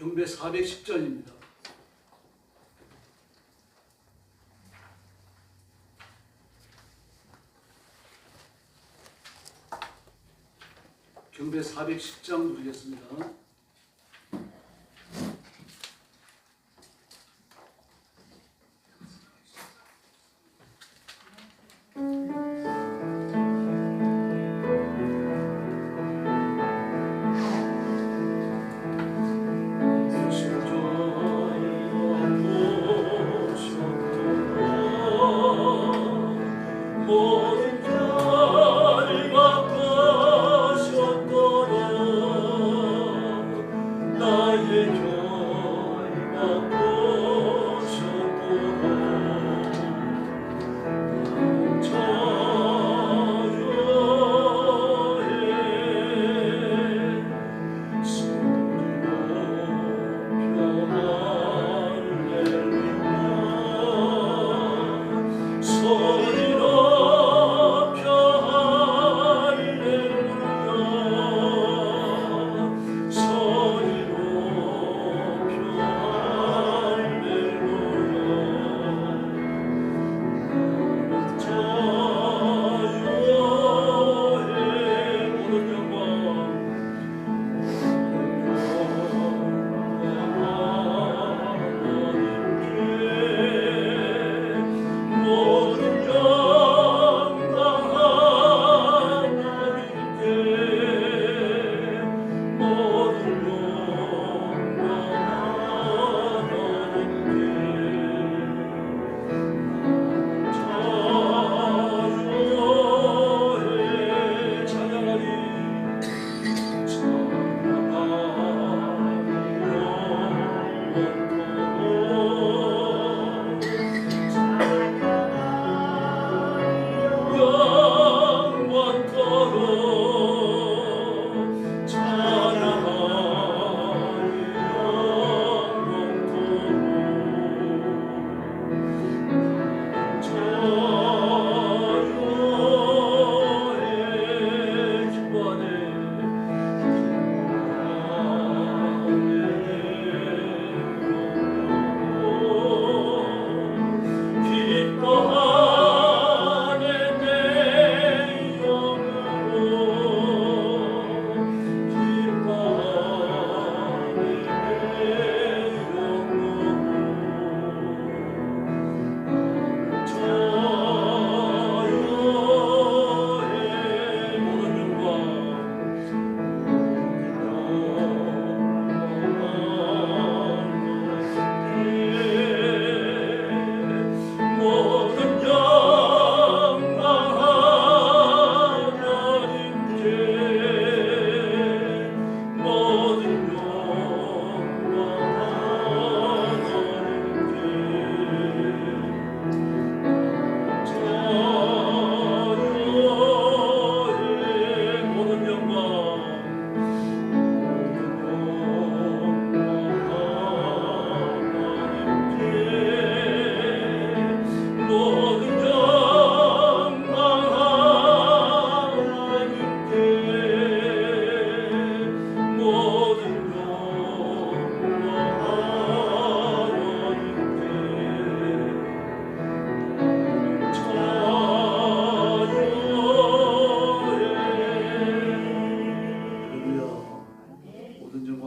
경배 410장입니다. 경배 410장 부르겠습니다.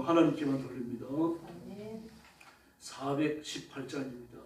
하나님께만 돌립니다. 418장입니다.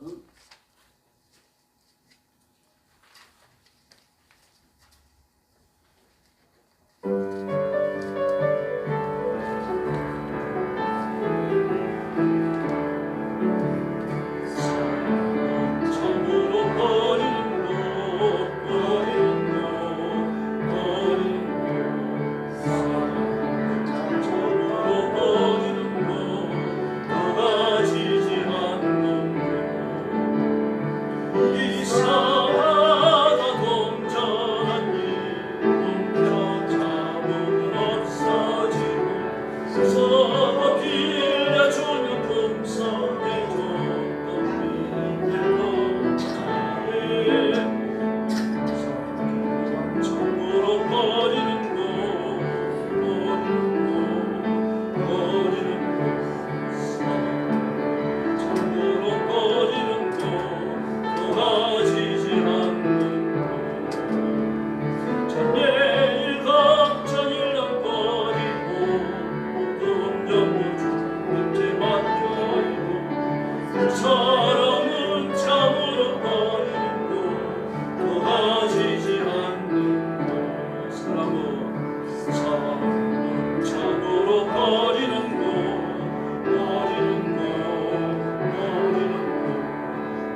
사랑은 참으로 버리는 것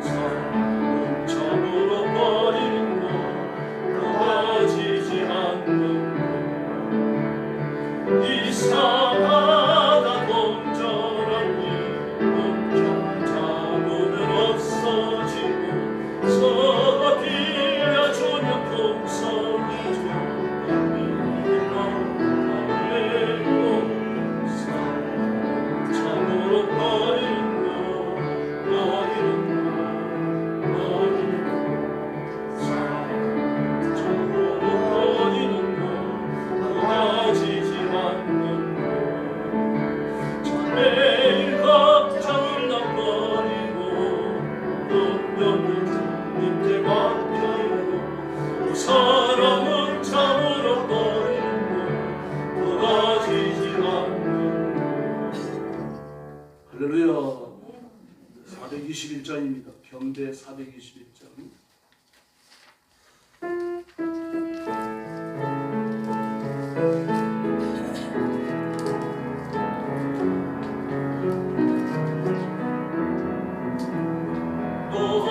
사랑은 참으로 버리는 것 가지지 않는 것 이상하다 동전한 이 몸자 잡으면 없어지고 서로 빌려주면 풍성해져 참으로 버리는 것 참으로 버리는 것 가지지 않는 것 매일 걱정을 나 버리고 넌 주님께 맡겨요 사랑은 참으로 버리는 것 가지지 않는 할렐루야. 421장입니다. 경대 421장.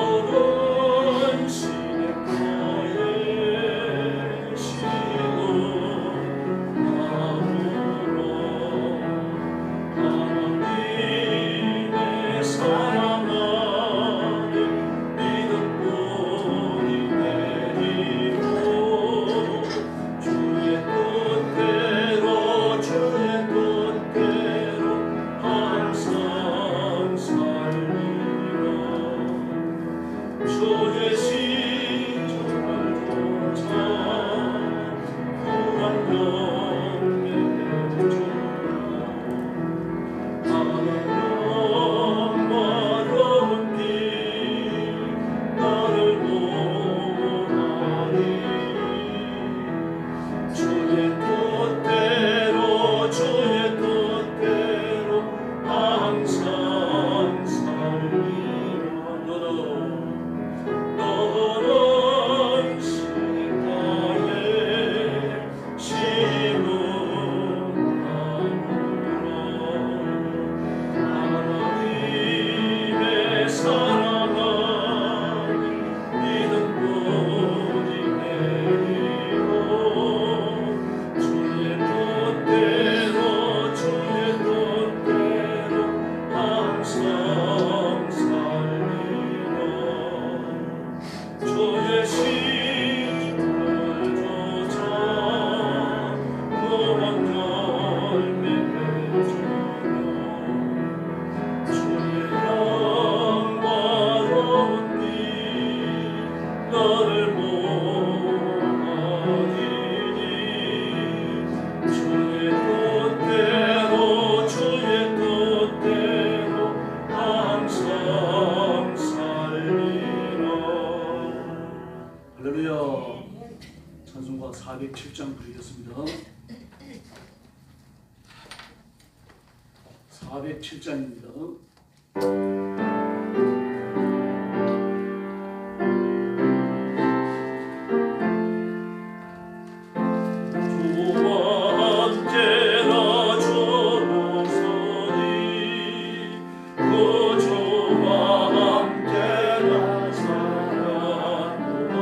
너는 시냇가에 심은 나무로 하나님의 사랑하는 믿음 뿌리 내리고 주의 뜻대로 항상 살리라 주의 시절을 쫓아 구원 열매 맺어라 하나님 마려운 빛 나를 보아리 주의 뜻대로 항상 살리라 너는 시냇가에 심은 나무라 하나님의 사랑하는 믿음 뿌리 내리고 주의 뜻대로 항상 살리라 주의 시절을 쫓아 구원 열매 맺으며 주의 영광로운 빛 나를 모아리니 주의 뜻대로 항상 살리라 할렐루야. 찬송가 407장 부르겠습니다. 407장입니다. 주와 함께라 주소서니 그 주와 함께라 사랑으로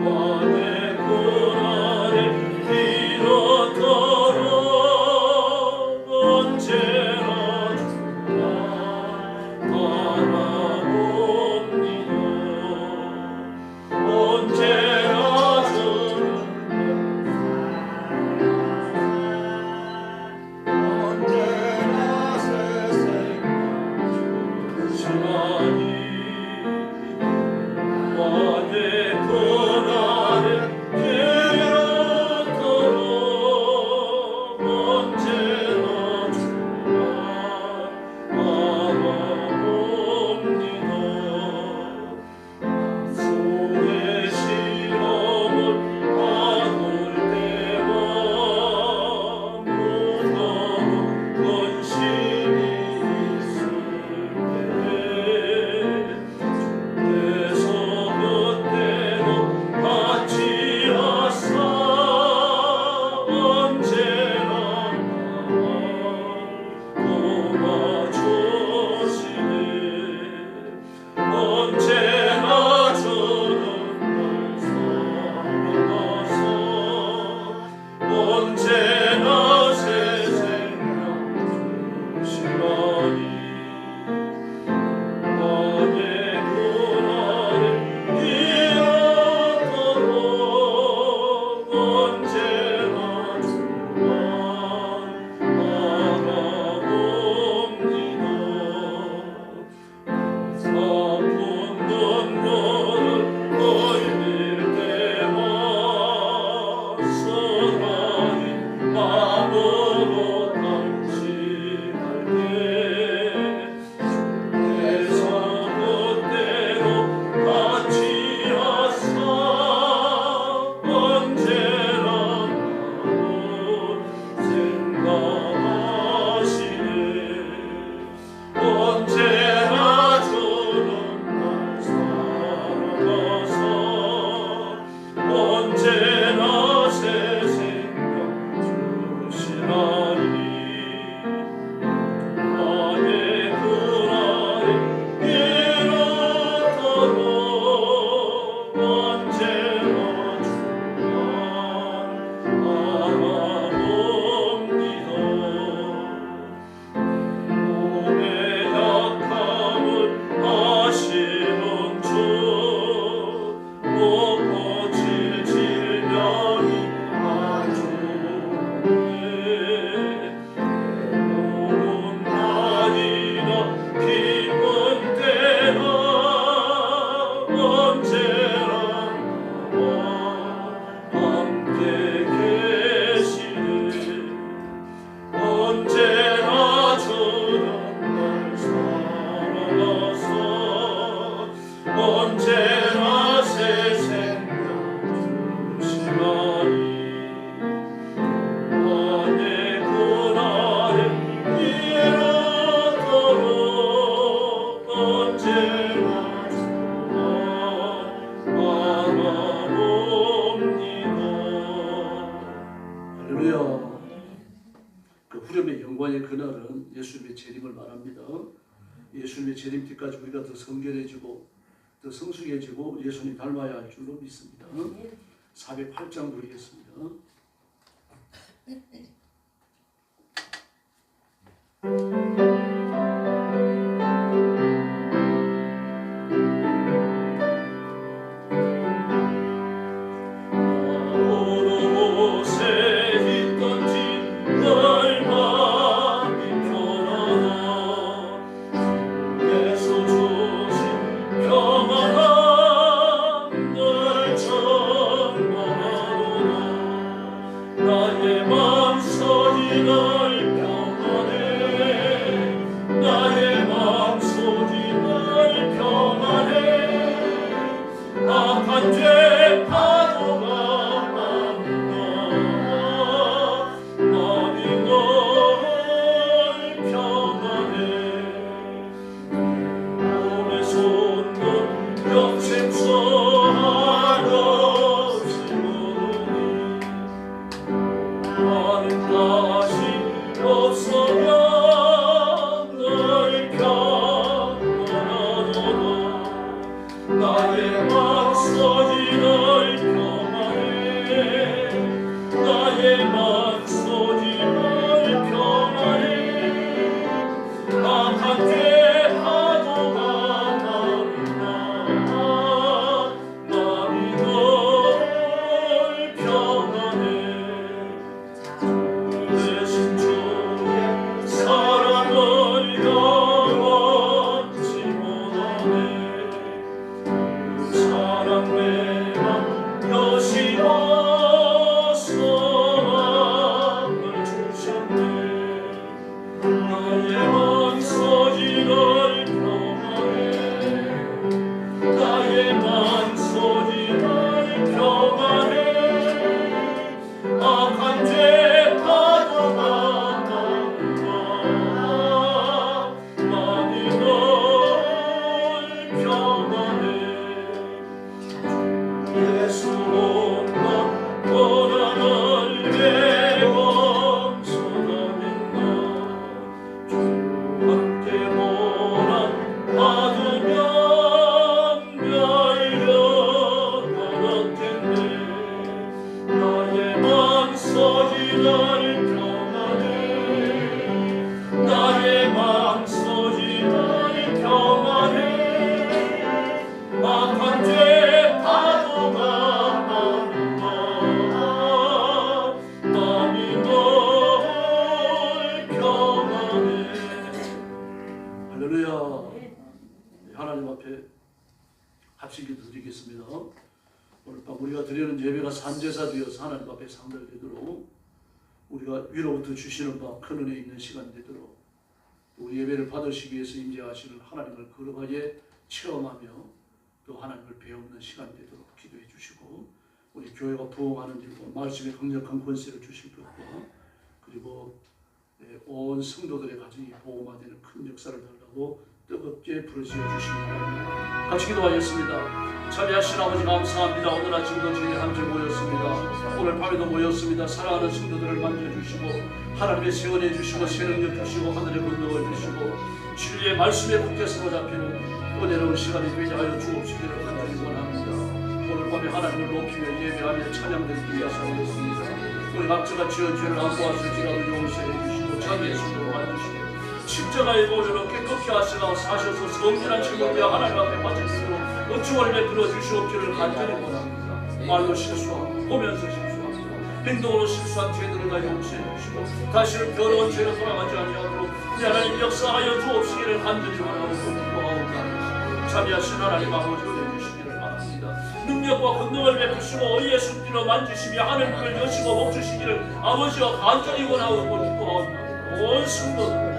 만의 고난을 이렇도록 언제나 주 할렐루야. 그 후렴의 영광의 그날은 예수님의 재림을 말합니다. 예수님의 재림 때까지 우리가 더 성결해지고 더 성숙해지고 예수님 닮아야 할 줄로 믿습니다. 408장 부르겠습니다. 산제사 되어서 하나님 앞에 상달되도록 우리가 위로부터 주시는 바 큰 은혜 있는 시간 되도록 우리 예배를 받으시기 위해서 임재하시는 하나님을 거룩하게 체험하며 또 하나님을 배우는 시간 되도록 기도해 주시고 우리 교회가 부흥하는 일과 말씀의 강력한 권세를 주실 것과 그리고 온 성도들의 가정이 보호마되는 큰 역사를 달라고 뜨겁게 부르짖어 주시기 바랍니다. 같이 기도하겠습니다. 자비하신 아버지 감사합니다. 오늘 아침도 주님 함께 모였습니다. 오늘 밤에도 모였습니다. 사랑하는 성도들을 만져주시고 하나님의 세원해 주시고 새 능력 주시고 하늘의 권능을 주시고 진리의 말씀에 굳게 사로잡히는 은혜로운 시간이 되게 하여 주옵시기를 간절히 원합니다. 오늘 밤에 하나님을 높이며 예배하며 찬양드리기 위해서 오겠습니다. 우리 각자가 지은 죄를 안보았을지라도 용서해 주시고 자기의 순도로 만드시고 십자가의 보혈로 깨끗게 하셔서 성결한 제물되어 하나님 앞에 바쳐주시고 은총을 베풀어 주시옵기를 간절히 원합니다. 말로 실수하고 보면서 실수하고 행동으로 실수한 죄들을 다 용서해 주시고 다시는 더러운 죄로 돌아가지 아니하도록 우리 하나님 역사하여 주옵시기를 간절히 원하고 기도하옵나이다. 자비하신 하나님 아버지 은혜 주시기를 바랍니다. 능력과 권능을 베푸시고 의의 손길로 만지시며 하늘 문을 여시고 멈추시기를 아버지와 간절히 원하고 기도하옵나이다. 온 성도들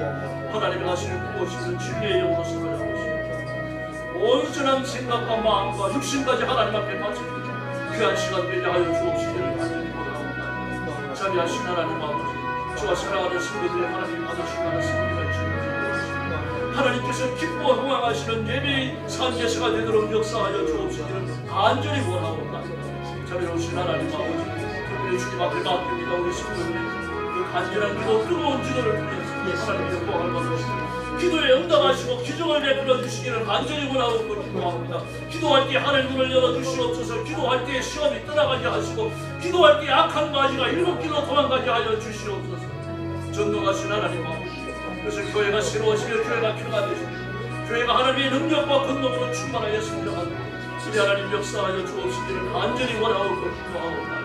하나님이 하시는 무엇이든 진리의 영으로 살아가시고 온전한 생각과 마음과 육신까지 하나님 앞에 바쳐주는 귀한 시간 되게 하여 주옵시기를 간절히 원하옵나이다. 자비하신 하나님 아버지 저와 사랑하는 성도들의 하나님 받으신 나라 성리가 주옵시고 하나님께서 기뻐 흥황하시는 예배의 산제사가 되도록 역사하여 주옵시기를 간절히 원하옵나이다. 자비로우신 하나님 아버지 우리 주님 앞에 맡깁니다. 우리 성도들의 그 간절한 기도, 뜨거운 기도를 통해서 하나님의 영광을 받으시고 기도에 응답하시고 기적을 베풀어 주시기를 간절히 원하고 기도합니다. 기도할 때 하늘 문을 열어주시옵소서. 기도할 때 시험이 떠나가게 하시고 기도할 때 악한 가지가 7길로 도망가게 하여 주시옵소서. 전능하신 하나님 아버지, 그래서 교회가 새로워지며 교회가 평화되시고 교회가 하나님의 능력과 권능으로 충만하여 성장하고 우리 하나님 역사하여 주옵시기를 간절히 원하고 기도하옵나이다.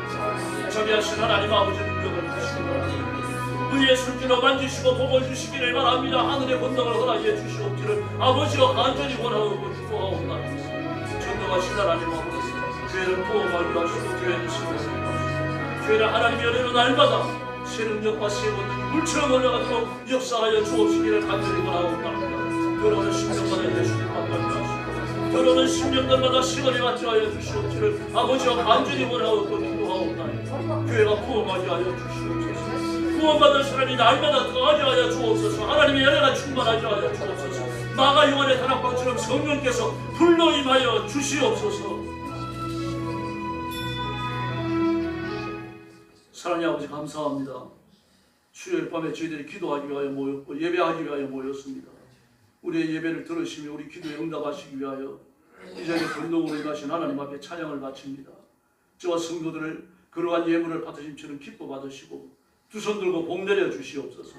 자비하신 하나님 아버지 능력을 주시고 우리의 손길로 만지시고 복을 주시기를 바랍니다. 하늘의 권능을 허락해 주시옵기를 아버지와 간절히 원하고 기도하옵나이다. 전능하신 하나님 아버지, 교회를 보호하기로 하시고 교회는 신뢰하시고 교회는 하나님의 은혜로 날마다 새 능력과 새 권능 물처럼 올라가도록 역사하여 주옵시기를 간절히 원하옵나이다. 결혼은 10년마다 예수님 만나게 하시고 결혼은 10년간마다 시간이 맞게 하여 주시옵기를 아버지와 간절히 원하고 기도하옵나이다. 교회가 부흥하게 하여 주시옵소서. 구원받은 사람이 날마다 더하게 하여 주옵소서. 하나님의 연애가 충만하게 하여 주옵소서. 마가 요한의 다락방처럼 성령께서 불로 임하여 주시옵소서. 사랑의 아버지 감사합니다. 수요일 밤에 저희들이 기도하기 위하여 모였고 예배하기 위하여 모였습니다. 우리의 예배를 들으시며 우리 기도에 응답하시기 위하여 이 자리에 권능으로 임하신 하나님 앞에 찬양을 바칩니다. 저와 성도들을 그러한 예물을 받으심처럼 기뻐 받으시고 두 손 들고 복 내려 주시옵소서.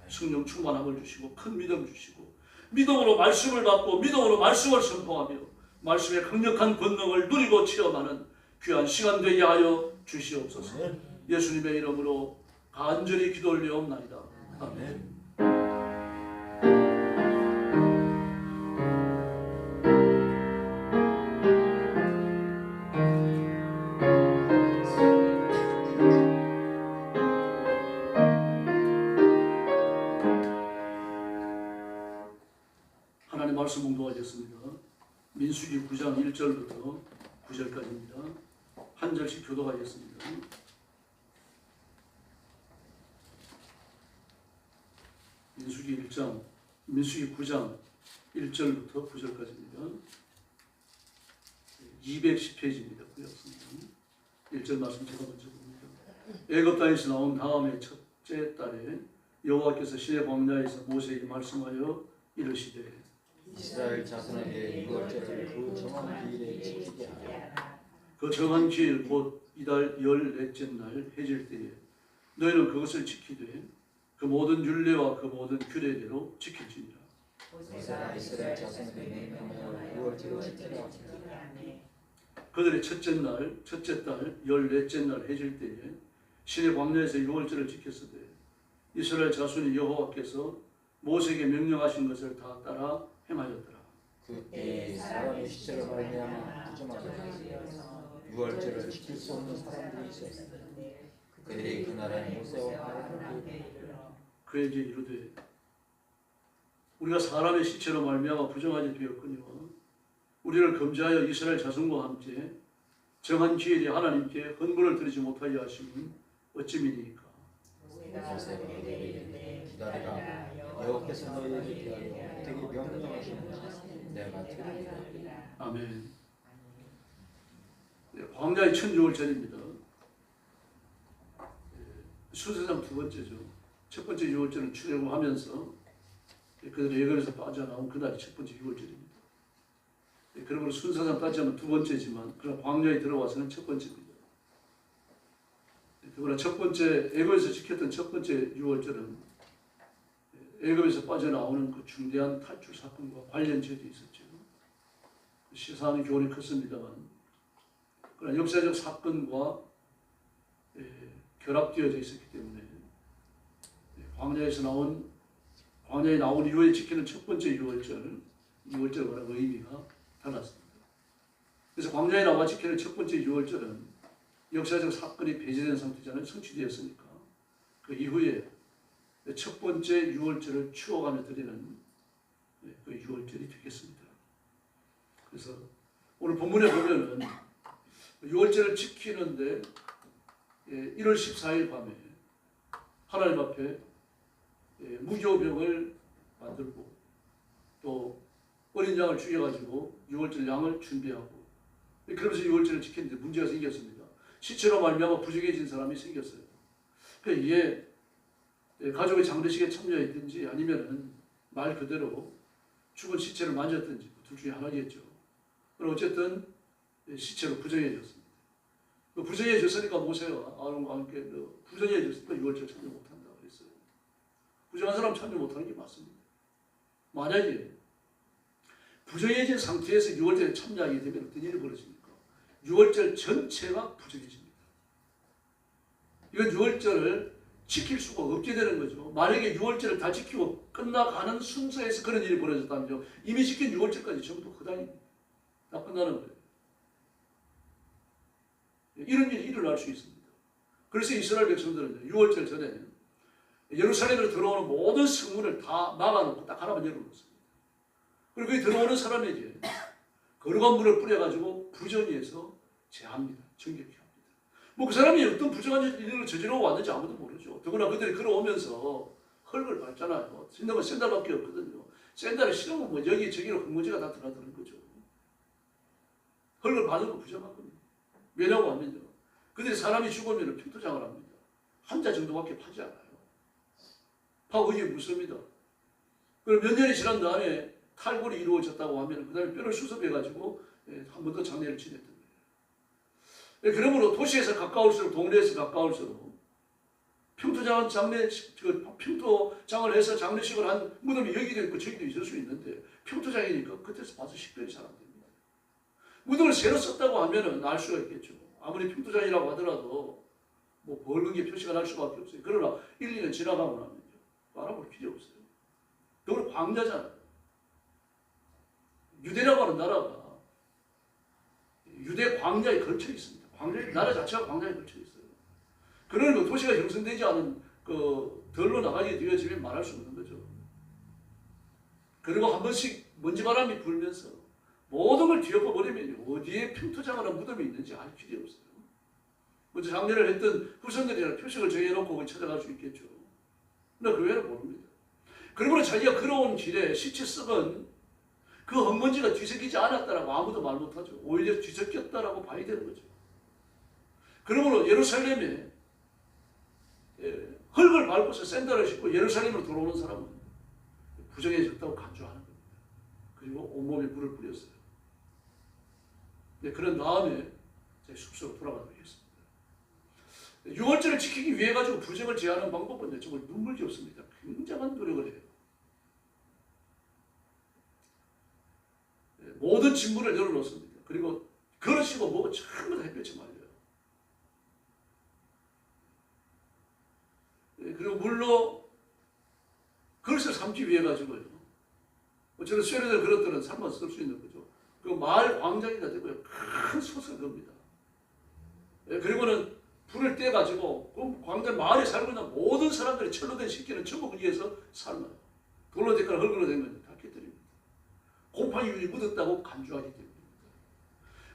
성령 충만함을 주시고 큰 믿음 주시고 믿음으로 말씀을 받고 믿음으로 말씀을 선포하며 말씀의 강력한 권능을 누리고 체험하는 귀한 시간 되게 하여 주시옵소서. 예수님의 이름으로 간절히 기도 올리옵나이다. 아멘. 하나님 말씀 봉독하겠습니다. 민수기 9장 1절부터 9절까지입니다. 한 절씩 교독하겠습니다. 민수기 9장 1절부터 9절까지입니다. 210페이지입니다. 구약성경 1절 말씀 제가 먼저 봅니다. 애굽 땅에서 나온 다음에 첫째 달에 여호와께서 시내 광야에서 모세에게 말씀하여 이르시되 이스라엘 자손에게 유월절을 그 정한 기일에 지키게 하라. 그 정한 기일 곧 이달 14째 날 해질 때에 너희는 그것을 지키되 그 모든 율례와 그 모든 규례대로 지킬지니라. 모세가 이스라엘 자손에게 명령하여 유월절을 지키라. 그들의 첫째 달 14째 날 해질 때에 시내 광야에서 유월절을 지켰으되 이스라엘 자손이 여호와께서 모세에게 명령하신 것을 다 따라 행하였더라. 그때 사람의 시체로 말미암아 부정하게 되어 유월절을 지킬 수 없는 사람들이 있었으니 그들이 그날에 모세와 아론에게 그에게 이르되 우리가 사람의 시체로 말미암아 부정하게 되었거니와 우리를 금지하여 이스라엘 자손과 함께 정한 기일에 하나님께 헌물을 드리지 못하게 하시면 어찌미니까. 모세가 너희에게 기다리라. 여호와께서 너희에게 대하여 되게 명령하시는 것을 내가 들으리라. 아멘. 광야의 첫 유월절입니다. 순서상 두 번째죠. 첫 번째 유월절은 출애굽하면서 그들이 애굽에서 빠져나온 그날이 첫 번째 유월절입니다. 그러므로 순서상 따지면 두 번째지만 그러나 광야에 들어와서는 첫 번째입니다. 그러나 첫 번째 애굽에서 지켰던 첫 번째 유월절은 애굽에서 빠져나오는 그 중대한 탈출 사건과 관련지어져 있었죠. 시사하는 교훈이 컸습니다만 그러나 역사적 사건과 결합되어져 있었기 때문에 광야에 나온 이후에 지키는 첫 번째 유월절과는 의미가 달랐습니다. 그래서 광야에 나와 지키는 첫 번째 유월절은 역사적 사건이 배제된 상태잖아요. 성취되었으니까. 그 이후에 첫 번째 유월절을 추억하며 드리는 그 유월절이 되겠습니다. 그래서 오늘 본문에 보면은 유월절을 지키는데 1월 14일 밤에 하나님 앞에 무교병을 만들고 또 어린 양을 죽여가지고 유월절 양을 준비하고 그러면서 유월절을 지켰는데 문제가 생겼습니다. 시체로 말미암아 부정해진 사람이 생겼어요. 그러니까 이게 가족의 장례식에 참여했든지 아니면은 말 그대로 죽은 시체를 만졌든지 둘 중에 하나겠죠. 그럼 어쨌든 시체로 부정해졌습니다. 부정해졌으니까 모세가 아론과 함께 부정해졌으니까 유월절 참여 못한다 그랬어요. 부정한 사람 참여 못하는 게 맞습니다. 만약에 부정해진 상태에서 유월절에 참여하게 되면 어떤 일이 벌어집니까? 유월절 전체가 부정해집니다. 이건 유월절을 지킬 수가 없게 되는 거죠. 만약에 유월절을 다 지키고 끝나가는 순서에서 그런 일이 벌어졌다면 이미 지킨 유월절까지 전부 허당입니다. 다 끝나는 거예요. 이런 일이 일어날 수 있습니다. 그래서 이스라엘 백성들은 유월절 전에 예루살렘으로 들어오는 모든 성문을 다 막아놓고 딱 하나만 열어놓습니다. 그리고 그 들어오는 사람에게 거룩한 물을 뿌려가지고 부정해서 제합니다. 정결케 합니다. 뭐 그 사람이 어떤 부정한 일을 저지르고 왔는지 아무도 모르죠. 더구나 그들이 걸어오면서 흙을 밟잖아요. 신는 건 샌들밖에 없거든요. 샌들을 신으면 뭐 여기저기로 흙먼지가 다 들어가는 거죠. 흙을 밟는 거 부정한 겁니다. 왜냐고 하면요. 그들이 사람이 죽으면 평토장을 합니다. 한자 정도밖에 파지 않아요. 파고 이게 묻습니다. 그럼 몇 년이 지난 다음에 탈골이 이루어졌다고 하면 그 다음에 뼈를 수습해가지고 한 번 더 장례를 지냈던 거예요. 그러므로 도시에서 가까울수록 동네에서 가까울수록 평토장은 평토장을 해서 장례식을 한 무덤이 여기도 있고 저기도 있을 수 있는데 평토장이니까 그때서 봐서 식별이 잘 안 됩니다. 무덤을 새로 썼다고 하면은 알 수가 있겠죠. 아무리 평토장이라고 하더라도 뭐 붉은 게 표시가 날 수밖에 없어요. 그러나 1, 2년 지나가고 나면요. 알아볼 필요 없어요. 더불어 광야잖아요. 유대라고 하는 나라가 유대 광야에 걸쳐 있습니다. 나라 자체가 광야에 걸쳐 있어요. 그러면 도시가 형성되지 않은 덜로 나가게 되어지면 말할 수 없는 거죠. 그리고 한 번씩 먼지바람이 불면서 모든 걸 뒤엎어버리면 어디에 평토장이나 무덤이 있는지 알 필요 없어요. 먼저 장례를 했던 후손들이나 표식을 정해놓고 찾아갈 수 있겠죠. 그러나 그 외에는 모릅니다. 그러므로 자기가 걸어온 길에 시체 썩은 그 흙먼지가 뒤섞이지 않았다라고 아무도 말 못하죠. 오히려 뒤섞였다라고 봐야 되는 거죠. 그러므로 예루살렘에 흙을 밟고서 샌들을 신고 예루살렘으로 들어오는 사람은 부정해졌다고 간주하는 겁니다. 그리고 온몸에 물을 뿌렸어요. 그런 다음에 숙소로 돌아가도록 했습니다. 유월절을 지키기 위해 가지고 부정을 제하는 방법은 정말 눈물겹습니다. 굉장한 노력을 해요. 모든 진문을 열어놓습니다. 그리고 그릇이고 뭐고 전부 다 햇볕에 말려요. 그리고 물로 그릇을 삶기 위해 가지고요. 저는 쇠려들 그릇들은 삶아서 쓸 수 있는 거죠. 그 마을 광장이가 되고요. 큰 솥을 겁니다. 그리고는 불을 떼가지고 그 광장 마을에 살고 있는 모든 사람들이 철로 된 식기는 전부 거기에서 삶아요. 돌로 된 거나 흙으로 된 건 다 깨뜨립니다. 곰팡이균이 묻었다고 간주하기 때문입니다.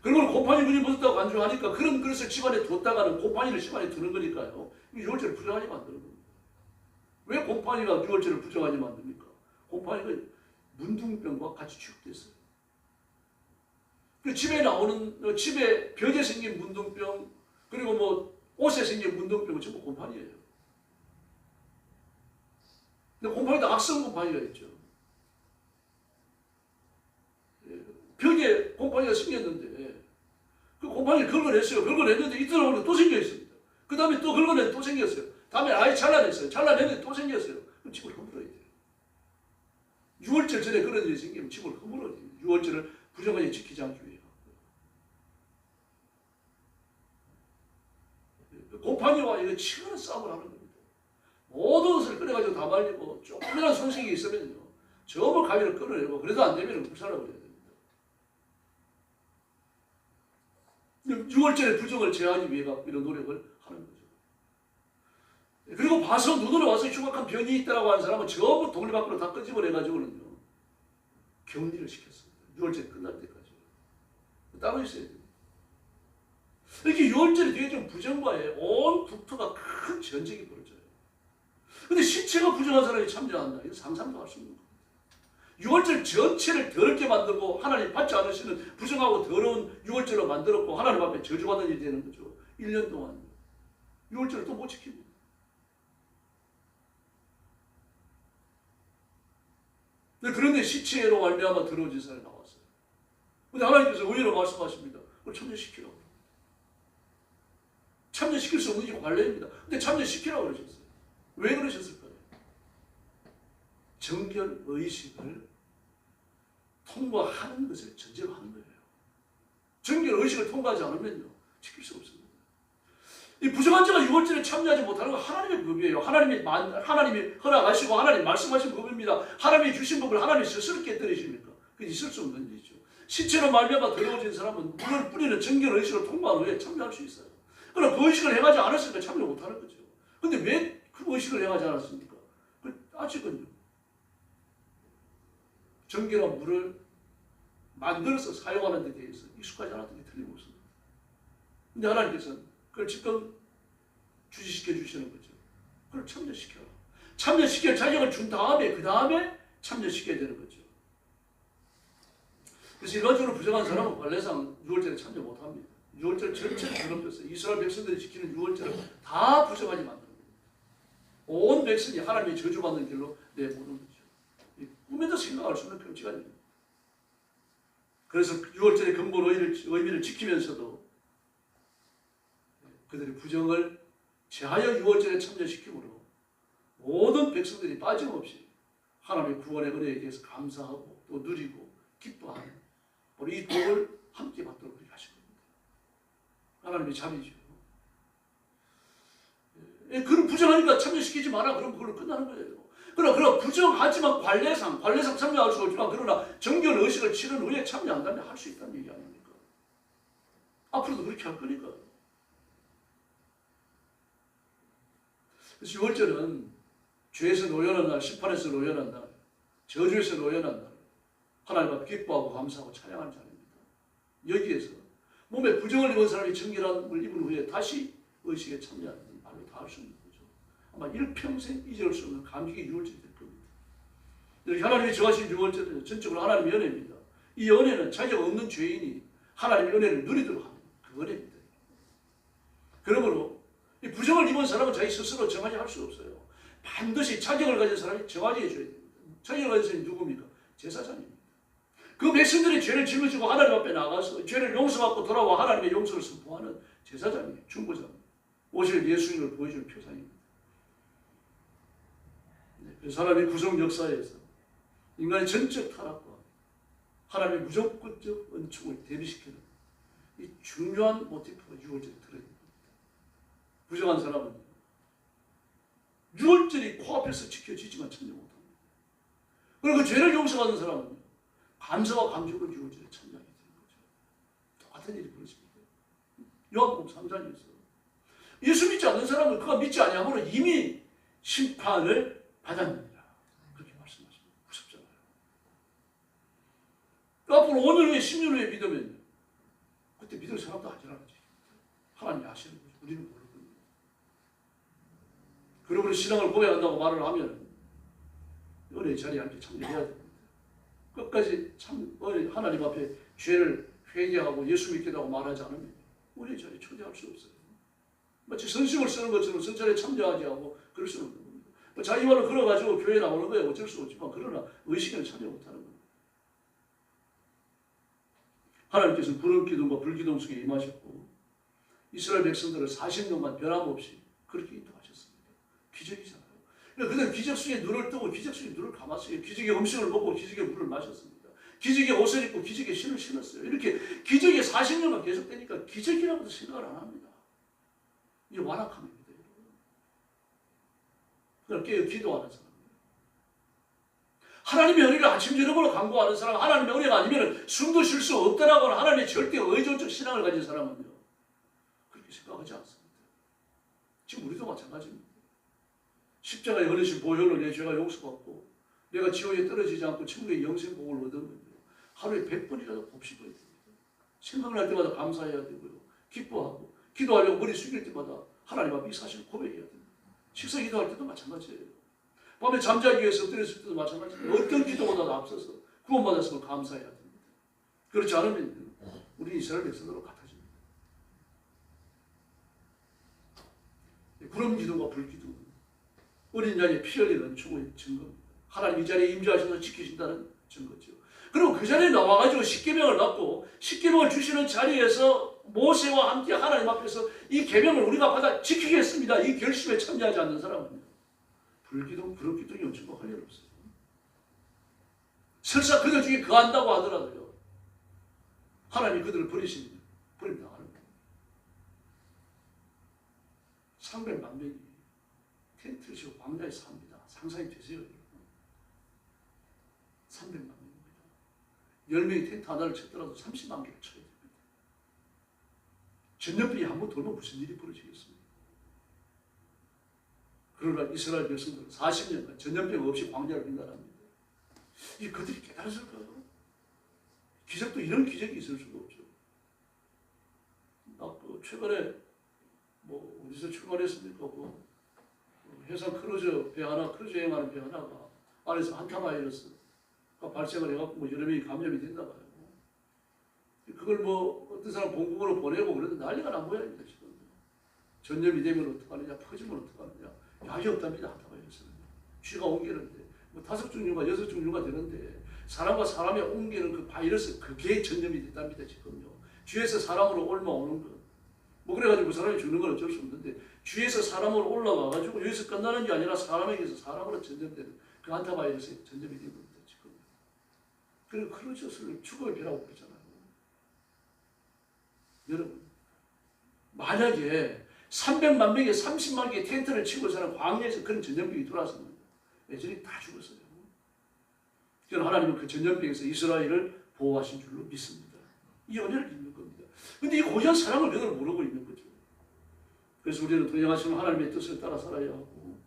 그리고 곰팡이균이 묻었다고 간주하니까 그런 그릇을 집안에 뒀다가는 곰팡이를 집안에 두는 거니까요. 유월절을 부정하게 만드는 겁니다. 왜 곰팡이가 유월절을 부정하게 만듭니까? 곰팡이가 문둥병과 같이 취급됐어요. 그 집에 나오는 집에 벽에 생긴 문둥병 그리고 뭐 옷에 생긴 문둥병은 전부 곰팡이예요. 근데 곰팡이도 악성 곰팡이가 있죠. 벽에 곰팡이가 생겼는데 그 곰팡이를 긁어냈어요. 긁어냈는데 이틀 후에 또 생겨 있습니다. 그 다음에 또 긁어냈는데 또 생겼어요. 다음에 아예 잘라냈어요. 잘라냈는데 또 생겼어요. 그럼 집을 허물어야 돼요. 6월절 전에 그런 일이 생기면 집을 허물어야 돼요. 6월절을 부정하게 지키지 않기 위해. 곰팡이와 이거 치열한 싸움을 하는 겁니다. 모든 것을 꺼내가지고 다 말리고 조그만한 손색이 있으면요. 전부 가위를 끌어내고 그래도 안 되면 불살라버려야 됩니다. 6월절에 부정을 제하기 위해 이런 노력을 하는 거죠. 그리고 봐서 눈으로 와서 흉악한 병이 있다고 하는 사람은 전부 동네 밖으로 다 끄집어내가지고는요. 격리를 시켰습니다. 6월절 끝날 때까지. 따로 있어야 됩니다. 이렇게 6월절이 되어지면 부정과의 온 북토가 큰 전쟁이 벌어져요. 근데 시체가 부정한 사람이 참여한다. 이건 상상도 할 수 없는 겁니다. 6월절 전체를 더럽게 만들고 하나님 받지 않으시는 부정하고 더러운 6월절로 만들었고 하나님 앞에 저주받는 일이 되는 거죠. 1년 동안 유월절을 또 못 지킵니다. 그런데 시체로 말미암아 더러운 제사를 나왔어요. 근데 하나님께서 의외로 말씀하십니다. 그걸 참여시키라고. 참여시킬 수 없는 게 관례입니다. 근데 참여시키라고 그러셨어요. 왜 그러셨을까요? 정결 의식을 통과하는 것을 전제로 하는 거예요. 정결 의식을 통과하지 않으면요, 지킬 수 없습니다. 이 부정한 자가 유월절에 참여하지 못하는 건 하나님의 법이에요. 하나님이 허락하시고 하나님 말씀하신 법입니다. 하나님이 주신 법을 하나님이 스스로 깨뜨리십니까? 그게 있을 수 없는 일이죠. 시체로 말미암아 더러워진 사람은 물을 뿌리는 정결 의식을 통과한 후에 참여할 수 있어요. 그러나 그 의식을 행하지 않았으니까 참여 못하는 거죠. 근데 왜 그 의식을 행하지 않았습니까? 아직은요, 정결한 물을 만들어서 사용하는 데 대해서 익숙하지 않았던 게 틀림없습니다. 근데 하나님께서는 그걸 지금 주시시켜 주시는 거죠. 그걸 참여시켜라. 참여시킬 자격을 준 다음에 그 다음에 참여시켜야 되는 거죠. 그래서 일반적으로 부정한 사람은 관례상 유월절에 참여 못합니다. 유월절 전체를 더럽혔어요. 이스라엘 백성들이 지키는 유월절을 다 부정하게 만듭니다. 온 백성이 하나님의 저주받는 길로 내모는 거죠. 꿈에도 생각할 수 없는 병치가 됩니다. 그래서 유월절의 근본 의미를 지키면서도 그들의 부정을 제하여 유월절에 참여시키므로 모든 백성들이 빠짐없이 하나님의 구원의 은혜에 대해서 감사하고 또 누리고 기뻐하는 우리 이 복을 함께 받도록 그렇게 하신 겁니다. 하나님의 자비죠. 그럼 부정하니까 참여시키지 마라. 그럼 그걸로 끝나는 거예요. 그러나 부정하지만 관례상 참여할 수 없지만 그러나 정결 의식을 치른 후에 참여한다면 할 수 있다는 얘기 아닙니까? 앞으로도 그렇게 할 거니까. 그래서 유월절은 죄에서 노연한 날, 심판에서 노연한 날, 저주에서 노연한 날, 하나님 앞에 기뻐하고 감사하고 찬양하는 자리입니다. 여기에서 몸에 부정을 입은 사람이 정결함을 입은 후에 다시 의식에 참여하는 말로 다 할 수 있는 거죠. 아마 일평생 잊을 수 없는 감격의 유월절이 될 겁니다. 하나님이 정하신 유월절은 전적으로 하나님의 은혜입니다. 이 은혜는 자격 없는 죄인이 하나님의 은혜를 누리도록 하는 그 은혜입니다. 그러므로 이 부정을 입은 사람은 자기 스스로 정하지 할 수 없어요. 반드시 자격을 가진 사람이 정하게 해줘야 됩니다. 자격을 가진 사람이 누굽니까? 제사장입니다. 그 백성들이 죄를 짊어지고 하나님 앞에 나가서 죄를 용서받고 돌아와 하나님의 용서를 선포하는 제사장이에요. 중보자입니다. 오실 예수님을 보여주는 표상입니다. 그래서 하나님의 구속 역사에서 인간의 전적 타락과 하나님의 무조건적 은총을 대비시키는 이 중요한 모티프가 유월절에 들어있습니다. 부정한 사람은 유월절이 코앞에서 지켜지지만 참여 못합니다. 그리고 그 죄를 용서받는 사람은 감사와 감격을 유월절에 참여하게 되는 거죠. 똑같은 일이 벌어집니다. 요한복음 3장에서 예수 믿지 않는 사람은 그가 믿지 아니하므로 이미 심판을 받았느니라. 그렇게 말씀하십니다. 무섭잖아요. 앞으로 5년 후에 10년 후에 믿으면 그때 믿을 사람도 아니라는 거지. 하나님이 아시는 거죠. 우리는 모르거든요. 그러므로 신앙을 고백한다고 말을 하면 은혜의 자리에 함께 참여해야 됩니다. 끝까지 하나님 앞에 죄를 회개하고 예수 믿겠다고 말하지 않으면 은혜의 자리에 초대할 수 없어요. 마치 선심을 쓰는 것처럼 선찰에 참여하지 않고 그럴 수는 없는 겁니다. 자기 말로 걸어가지고 교회에 나오는 거예요. 어쩔 수 없지만 그러나 의식에는 참여 못하는 겁니다. 하나님께서는 불기둥과 불기둥 속에 임하셨고 이스라엘 백성들을 40년간 변함없이 그렇게 인도하셨습니다. 기적이잖아요. 그들은 기적 속에 눈을 뜨고 기적 속에 눈을 감았어요. 기적의 음식을 먹고 기적의 물을 마셨습니다. 기적의 옷을 입고 기적의 신을 신었어요. 이렇게 기적이 40년간 계속되니까 기적이라고도 생각을 안 합니다. 이게 완악함입니다. 그걸 깨어 기도하는 사람이에요. 하나님의 은혜를 아침 저녁으로 간구하는 사람, 하나님의 은혜가 아니면 숨도 쉴 수 없다라고 하는 하나님의 절대 의존적 신앙을 가진 사람은요 그렇게 생각하지 않습니다. 지금 우리도 마찬가지입니다. 십자가의 어르신 보혈로 내 죄가 용서받고 내가 지옥에 떨어지지 않고 천국의 영생복을 얻으면요 하루에 100번이라도 곱씹어야 됩니다. 생각을 할 때마다 감사해야 되고요. 기뻐하고 기도하려고 머리 숙일 때마다 하나님 앞에 이 사실을 고백해야 됩니다. 식사 기도할 때도 마찬가지예요. 밤에 잠자기 위해서 엎드렸을 때도 마찬가지예요. 어떤 기도보다도 앞서서 구원받았으면 감사해야 됩니다. 그렇지 않으면 우리 이스라엘 백성으로 같아집니다. 구름 기둥과 불 기둥, 어린 양의 피 흘리는 죽음의 증거입니다. 하나님 이 자리에 임재하셔서 지키신다는 증거죠. 그리고 그 자리에 나와가지고 십계명을 받고 십계명을 주시는 자리에서 모세와 함께 하나님 앞에서 이 계명을 우리가 받아 지키겠습니다. 이 결심에 참여하지 않는 사람은 불기둥, 구름 기둥이 엄청 할 일 없어요. 설사 그들 중에 거한다고 하더라도요, 하나님이 그들을 버리면 나가는 거예요. 300만 명이 텐트를 치고 광야에 삽니다. 상상이 되세요, 여러분? 300만 명입니다. 10명이 텐트 하나를 쳤더라도 30만 개를 쳐야 됩니다. 전염병이 한번 돌면 무슨 일이 벌어지겠습니까? 그러나 이스라엘 백성들은 40년간 전염병 없이 광야를 횡단합니다. 이 그들이 깨달았을까요? 기적도 이런 기적이 있을 수가 없죠. 최근에 어디서 출발했습니까? 해상 크루즈 배 하나, 크루즈 여행하는 배 하나가 안에서 한타바이러스가 발생을 해갖고 여러 명이 감염이 됐나 봐요. 그걸 어떤 사람 공국으로 보내고 그래도 난리가 난 모양입니다, 지금. 전염이 되면 어떡하느냐, 퍼지면 어떡하느냐. 약이 없답니다, 한타바이러스는. 쥐가 옮기는데. 5종류가 6종류가 되는데 사람과 사람이 옮기는 그 바이러스 그게 전염이 됐답니다 지금요. 쥐에서 사람으로 올라오는 거. 그래가지고 그 사람이 죽는 건 어쩔 수 없는데 쥐에서 사람으로 올라와가지고 여기서 끝나는 게 아니라 사람에게서 사람으로 전염되는 그 한타바이러스에 전염이 된 겁니다 지금. 그리고 크루즈를 죽음의 배라고 그러잖아요. 여러분 만약에 300만 명에 30만 개의 텐트를 치고 사는 광야에서 그런 전염병이 들어왔으면 예전에 다 죽었어요. 그러나 하나님은 그 전염병에서 이스라엘을 보호하신 줄로 믿습니다. 이 은혜를 믿는 겁니다. 그런데 이 고귀한 사랑을 그들 모르고 있는 거죠. 그래서 우리는 동행하시는 하나님의 뜻을 따라 살아야 하고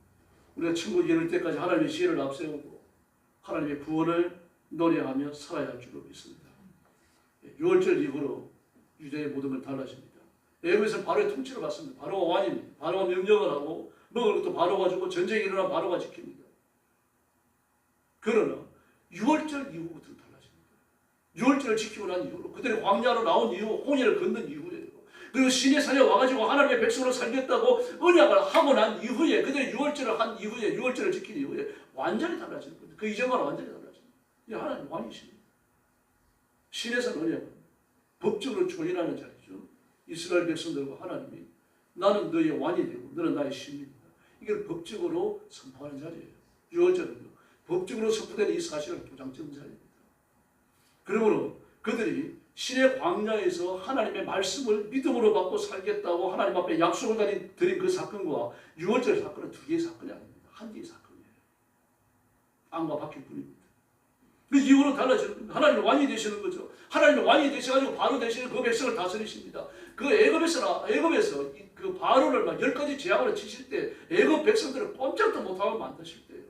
우리가 천국에 이를 때까지 하나님의 지혜를 앞세우고 하나님의 구원을 노래하며 살아야 할 줄로 믿습니다. 6월절 이후로 유대의 모든 건 달라집니다. 애굽에서는 바로의 통치를 받습니다. 바로가 왕입니다. 바로가 명령을 하고 먹을 것도 바로가 주고 전쟁이 일어나면 바로가 지킵니다. 그러나 6월절 이후부터 달라집니다. 6월절을 지키고 난 이후로 그들이 광야로 나온 이후 홍해를 건넌 이후에요. 그리고 시내 산에 와가지고 하나님의 백성으로 살겠다고 언약을 하고 난 이후에 그들이 6월절을 한 이후에 6월절을 지킨 이후에 완전히 달라지는 겁니다. 그 이전과는 완전히 달라집니다. 이 하나님 왕이십니다. 시내산 언약은 법적으로 초인하는 자리죠. 이스라엘 백성들과 하나님이 나는 너의 왕이 되고 너는 나의 신입니다. 이걸 법적으로 선포하는 자리예요. 6월절은요. 법적으로 선포된 이 사실을 보장받는 자리입니다. 그러므로 그들이 신의 광야에서 하나님의 말씀을 믿음으로 받고 살겠다고 하나님 앞에 약속을 드린 그 사건과 6월절 사건은 두 개의 사건이 아닙니다. 한 개의 사건이에요. 땅과 바뀔 뿐입니다. 그 이후로 달라지는 겁니다. 하나님이 왕이 되시는 거죠. 하나님이 왕이 되셔가지고 바로 대신에 그 백성을 다스리십니다. 그 애굽에서 그 바로를 막 10가지 재앙을 치실 때 애굽 백성들을 꼼짝도 못하고 만드실 때예요.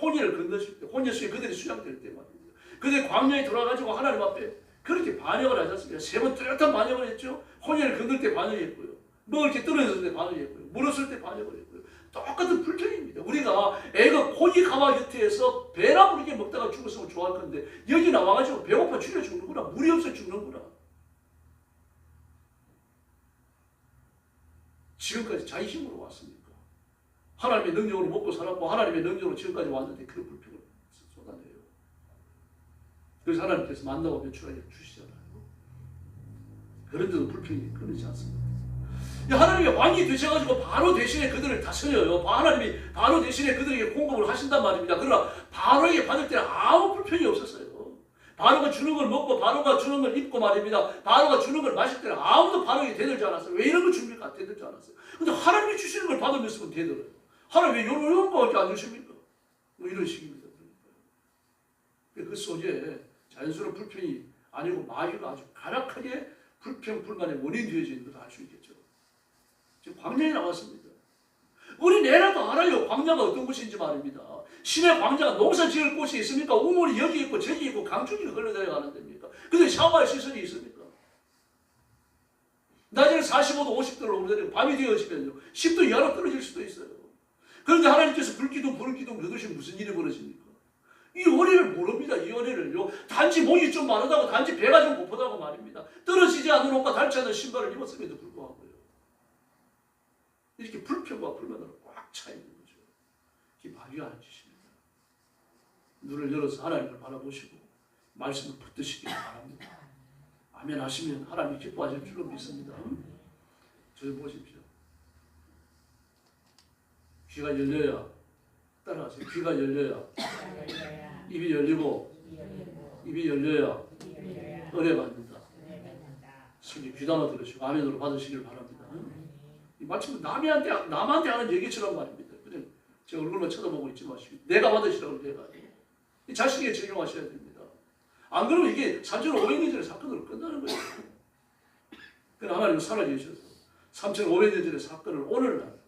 혼인을 건너실 때, 혼인 속에 그들이 수양될 때 말입니다. 그들이 광야에 들어와가지고 하나님 앞에 그렇게 반역을 하지 않습니까? 3번 뚜렷한 반역을 했죠. 혼인을 건널 때 반역했고요. 먹을 게 떨어졌을 때 반역했고요. 물었을 때 반역을 했고요. 똑같은 불평입니다. 우리가 애굽 고기 가마 곁에서 배나 부르게 먹다가 죽었으면 좋아할 건데 여기 나와가지고 배고파 죽여 죽는구나. 물이 없어 죽는구나. 지금까지 자기 힘으로 왔습니까? 하나님의 능력으로 먹고 살았고 하나님의 능력으로 지금까지 왔는데 그런 불평을 쏟아내요. 그래서 하나님께서 만나고 배출하게 주시잖아요. 그런데도 불평이 끊이지 않습니다. 하나님의 왕이 되셔가지고 바로 대신에 그들을 다스려요. 하나님이 바로 대신에 그들에게 공급을 하신단 말입니다. 그러나 바로에게 받을 때는 아무 불평이 없었어요. 바로가 주는 걸 먹고 바로가 주는 걸 입고 말입니다. 바로가 주는 걸 마실 때는 아무도 바로에게 대들지 않았어요. 왜 이런 걸 줍니까? 대들지 않았어요. 근데 하나님이 주시는 걸 받으면서 대들어요. 하나님 왜 이런 거밖에 안 주십니까? 이런 식입니다. 그 속에 자연스러운 불평이 아니고 마귀가 아주 가락하게 불평, 불만의 원인이 되어져 있는 것을 알 수 있겠죠. 지금 광야에 나왔습니다. 우리 내라도 알아요. 광야가 어떤 곳인지 말입니다. 신의 광야가 농사 지을 곳이 있습니까? 우물이 여기 있고 저기 있고 강줄기가 흘러내려가는 데입니까? 근데 샤워할 시설이 있습니까? 낮에는 45도 50도로 오르내리고 밤이 되어지면요 10도 이하로 떨어질 수도 있어요. 그런데 하나님께서 불기둥 넣으시면 무슨 일이 벌어집니까? 이 은혜를 모릅니다. 이 은혜를요. 단지 목이 좀 마르다고 단지 배가 좀 고프다고 말입니다. 떨어지지 않는 옷과 닳지 않는 신발을 입었음에도 불구하고요. 이렇게 불평과 불만으로 꽉 차 있는 거죠. 이게 말이 안 짓입니다. 눈을 열어서 하나님을 바라보시고 말씀을 붙드시기 바랍니다. 아멘 하시면 하나님이 기뻐하실 줄로 믿습니다. 저를 보십시오. 귀가 열려야, 따라하세요. 귀가 열려야, 입이 열리고, 입이 열려야 은혜 받는다. 성경 귀담아 들으시고 아멘으로 받으시길 바랍니다. 이 마치 남한테 하는 얘기처럼 말입니다. 그냥 제 얼굴만 쳐다보고 있지 마시고 내가 받으시라고 내가 자신에게 적용하셔야 됩니다. 안 그러면 이게 3,500년 전의 사건으로 끝나는 거예요. 그러나 하나님은 살아계셔서 3,500년 전의 사건을 오늘날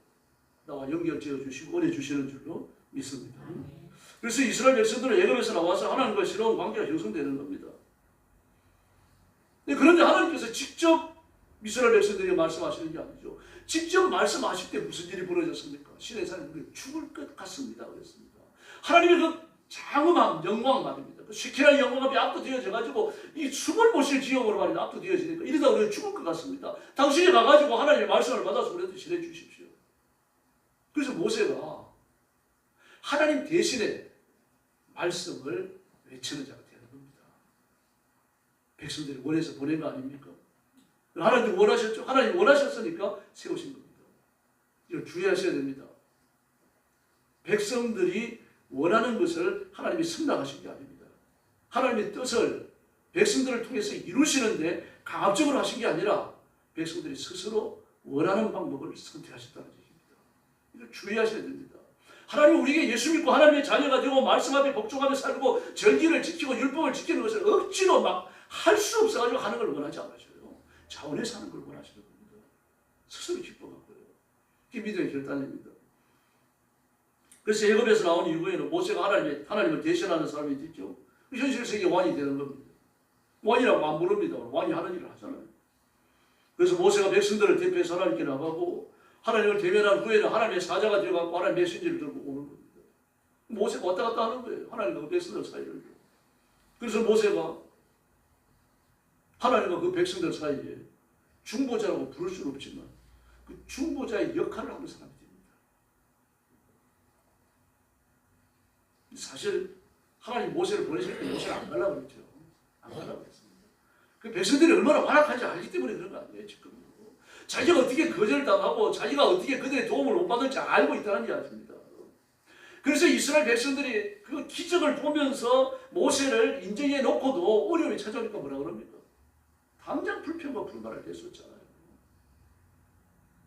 나와 연결지어 주시고 은혜 주시는 줄로 믿습니다. 그래서 이스라엘 백성들은 애굽에서 나와서 하나님과 새로운 관계가 형성되는 겁니다. 그런데 하나님께서 직접 이스라엘 백성들에게 말씀하시는 게 아니죠. 직접 말씀하실 때 무슨 일이 벌어졌습니까? 신의 사람들이 죽을 것 같습니다. 그랬습니다. 하나님의 그 장엄한 영광 말입니다. 그 쉐키라의 영광이 압도되어져가지고 이 숨을 못 쉴 지형으로 말이죠. 압도되어지니까 이러다 우리가 죽을 것 같습니다. 당신이 가가지고 하나님의 말씀을 받아서 우리한테 실해 주십시오. 그래서 모세가 하나님 대신에 말씀을 외치는 자가 되는 겁니다. 백성들이 원해서 보낸 거 아닙니까? 하나님 원하셨죠? 하나님 원하셨으니까 세우신 겁니다. 이걸 주의하셔야 됩니다. 백성들이 원하는 것을 하나님이 승낙하신 게 아닙니다. 하나님의 뜻을 백성들을 통해서 이루시는데 강압적으로 하신 게 아니라 백성들이 스스로 원하는 방법을 선택하셨다는 얘기입니다. 이걸 주의하셔야 됩니다. 하나님은 우리에게 예수 믿고 하나님의 자녀가 되고 말씀 앞에 복종하며 살고 절기를 지키고 율법을 지키는 것을 억지로 막 할 수 없어가지고 하는 걸 원하지 않으셔요. 자원해서 하는 걸 원하시는 겁니다. 스스로 기뻐갖고요. 이게 믿음의 결단입니다. 그래서 애굽에서 나온 이후에는 모세가 하나님을 대신하는 사람이 됐죠. 현실 세계 왕이 되는 겁니다. 왕이라고 안 부릅니다. 왕이 하는 일을 하잖아요. 그래서 모세가 백성들을 대표해서 하나님께 나가고 하나님을 대면한 후에는 하나님의 사자가 되어가지고 하나님의 메신저를 들고 오는 겁니다. 모세가 왔다 갔다 하는 거예요. 하나님과 그 백성들 사이를. 그래서 모세가 하나님과 그 백성들 사이에 중보자라고 부를 수는 없지만 그 중보자의 역할을 하는 사람이 됩니다. 사실 하나님 모세를 보내실 때 모세를 안 가려고 그랬죠. 안 가려고 그랬습니다. 그 백성들이 얼마나 완악한지 알기 때문에 그런 거 아니에요. 지금 자기가 어떻게 거절당하고 자기가 어떻게 그들의 도움을 못 받을지 알고 있다는 이야기입니다. 그래서 이스라엘 백성들이 그 기적을 보면서 모세를 인정해 놓고도 어려움이 찾아오니까 뭐라 그럽니까? 당장 불평과 불만을 냈었잖아요.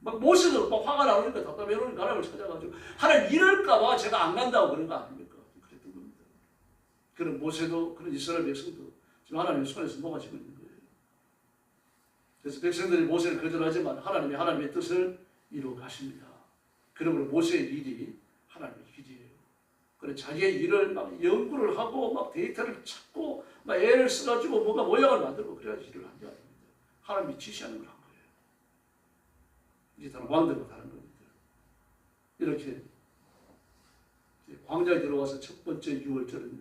막 모세도 막 화가 나오니까 답답해 놓으니까 하나님을 찾아가지고 하나님 이럴까봐 제가 안 간다고 그런 거 아닙니까? 그랬던 겁니다. 그런 모세도 그런 이스라엘 백성도 지금 하나님의 손에서 녹아지고 있는 거예요. 그래서 백성들이 모세를 거절하지만 하나님의 뜻을 이루어 가십니다. 그러므로 모세의 일이 하나님의 일이에요. 그래 자기의 일을 막 연구를 하고 막 데이터를 찾고 막 애를 써가지고 뭔가 모양을 만들고 그래야지 일을 한 게 아닙니다. 하나님이 지시하는 걸 한 거예요. 이제 다른 왕들과 다른 겁니다. 이렇게 광야에 들어와서 첫 번째 6월절은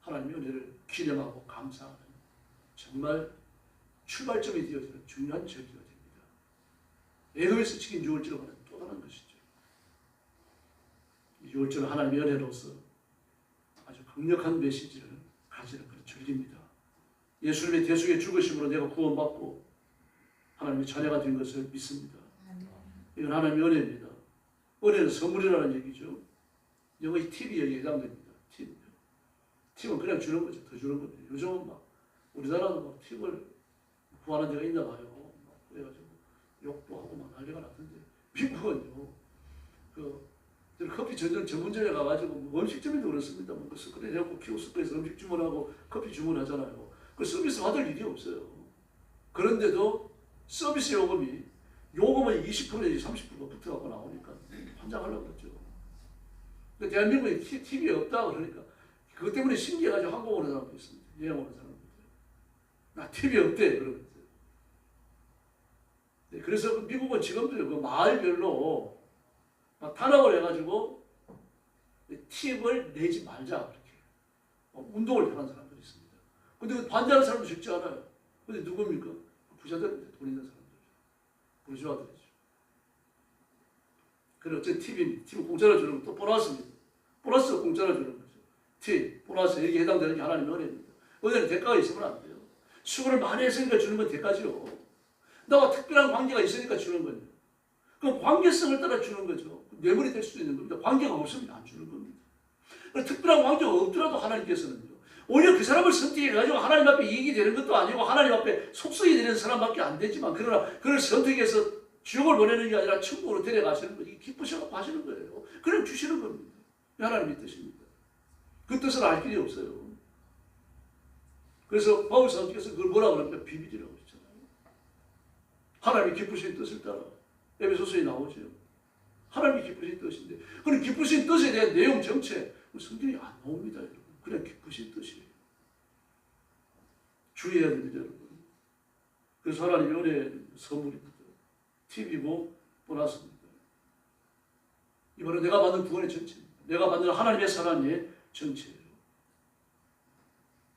하나님의 은혜를 기념하고 감사하는 정말 출발점이 되어지는 중요한 절기가 됩니다. 애굽에서 지킨 6월절과는 또 다른 것이죠. 6월절은 하나님의 은혜로서 아주 강력한 메시지를 가지는 그런 절기입니다. 예수님의 대속의 죽으심으로 내가 구원받고 하나님의 자녀가 된 것을 믿습니다. 이건 하나님의 은혜입니다. 은혜는 선물이라는 얘기죠. 영어의 팁이 여기에 해당됩니다. 팁은 그냥 주는 거죠. 더 주는 겁니다. 요즘은 막 우리나라도 막 팁을 구하는 데가 있나 봐요. 그래가지고 욕도 하고 막 난리가 났던데 미국은요. 커피 전문점에 가가지고 뭐 음식점에도 그렇습니다. 뭐 스크린 해갖고 키오스크에서 음식 주문하고 커피 주문하잖아요. 그 서비스 받을 일이 없어요. 그런데도 서비스 요금은 20% 내지 30%가 붙어갖고 나오니까 환장하려고 그랬죠. 근데 대한민국에 팁이 없다 그러니까 그것 때문에 신기해가지고 한국 오는 사람도 있습니다. 여행 오는 사람도 있어요. 나 팁이 없대 그러면서. 네, 그래서 미국은 지금도 그 마을별로 막 탄압을 해가지고 팁을 내지 말자 그렇게 운동을 하는 사람들이 있습니다. 근데 반대하는 사람도 적지 않아요. 근데 누굽니까? 부자들인데 돈 있는 사람들, 부르주아들이죠. 그리고 어쨌든 팁은 공짜로 주는 것도 보너스입니다. 보너스가 공짜로 주는 거죠. 팁, 보너스 여기 해당되는 게 하나님의 은혜입니다. 은혜는 대가가 있으면 안 돼요. 수고를 많이 했으니까 주는 건 대가죠. 나와 특별한 관계가 있으니까 주는 거예요. 그럼 관계성을 따라 주는 거죠. 뇌물이 될 수도 있는 겁니다. 관계가 없으면 안 주는 겁니다. 특별한 관계가 없더라도 하나님께서는요. 오히려 그 사람을 선택해가지고 하나님 앞에 이익이 되는 것도 아니고 하나님 앞에 속성이 되는 사람밖에 안 되지만 그러나 그를 선택해서 지옥을 보내는 게 아니라 천국으로 데려가시는 거예요. 기쁘셔서 하시는 거예요. 그럼 주시는 겁니다. 하나님의 뜻입니다. 그 뜻을 알 길이 없어요. 그래서 바울 사도께서 그걸 뭐라고 그럽니까? 비밀이라고 했잖아요. 하나님이 기쁘신 뜻을 따라 에베소서에 나오죠. 하나님이 기쁘신 뜻인데 그런 기쁘신 뜻에 대한 내용 정체 성경이 안 나옵니다. 여러분. 그냥 기쁘신 뜻이에요. 주의해야 됩니다. 여러분. 그래서 하나님의 은혜는 선물입니다. 팁이고 보너스입니다. 이번에 내가 받는 구원의 정체입니다. 내가 받는 하나님의 사랑의 정체예요.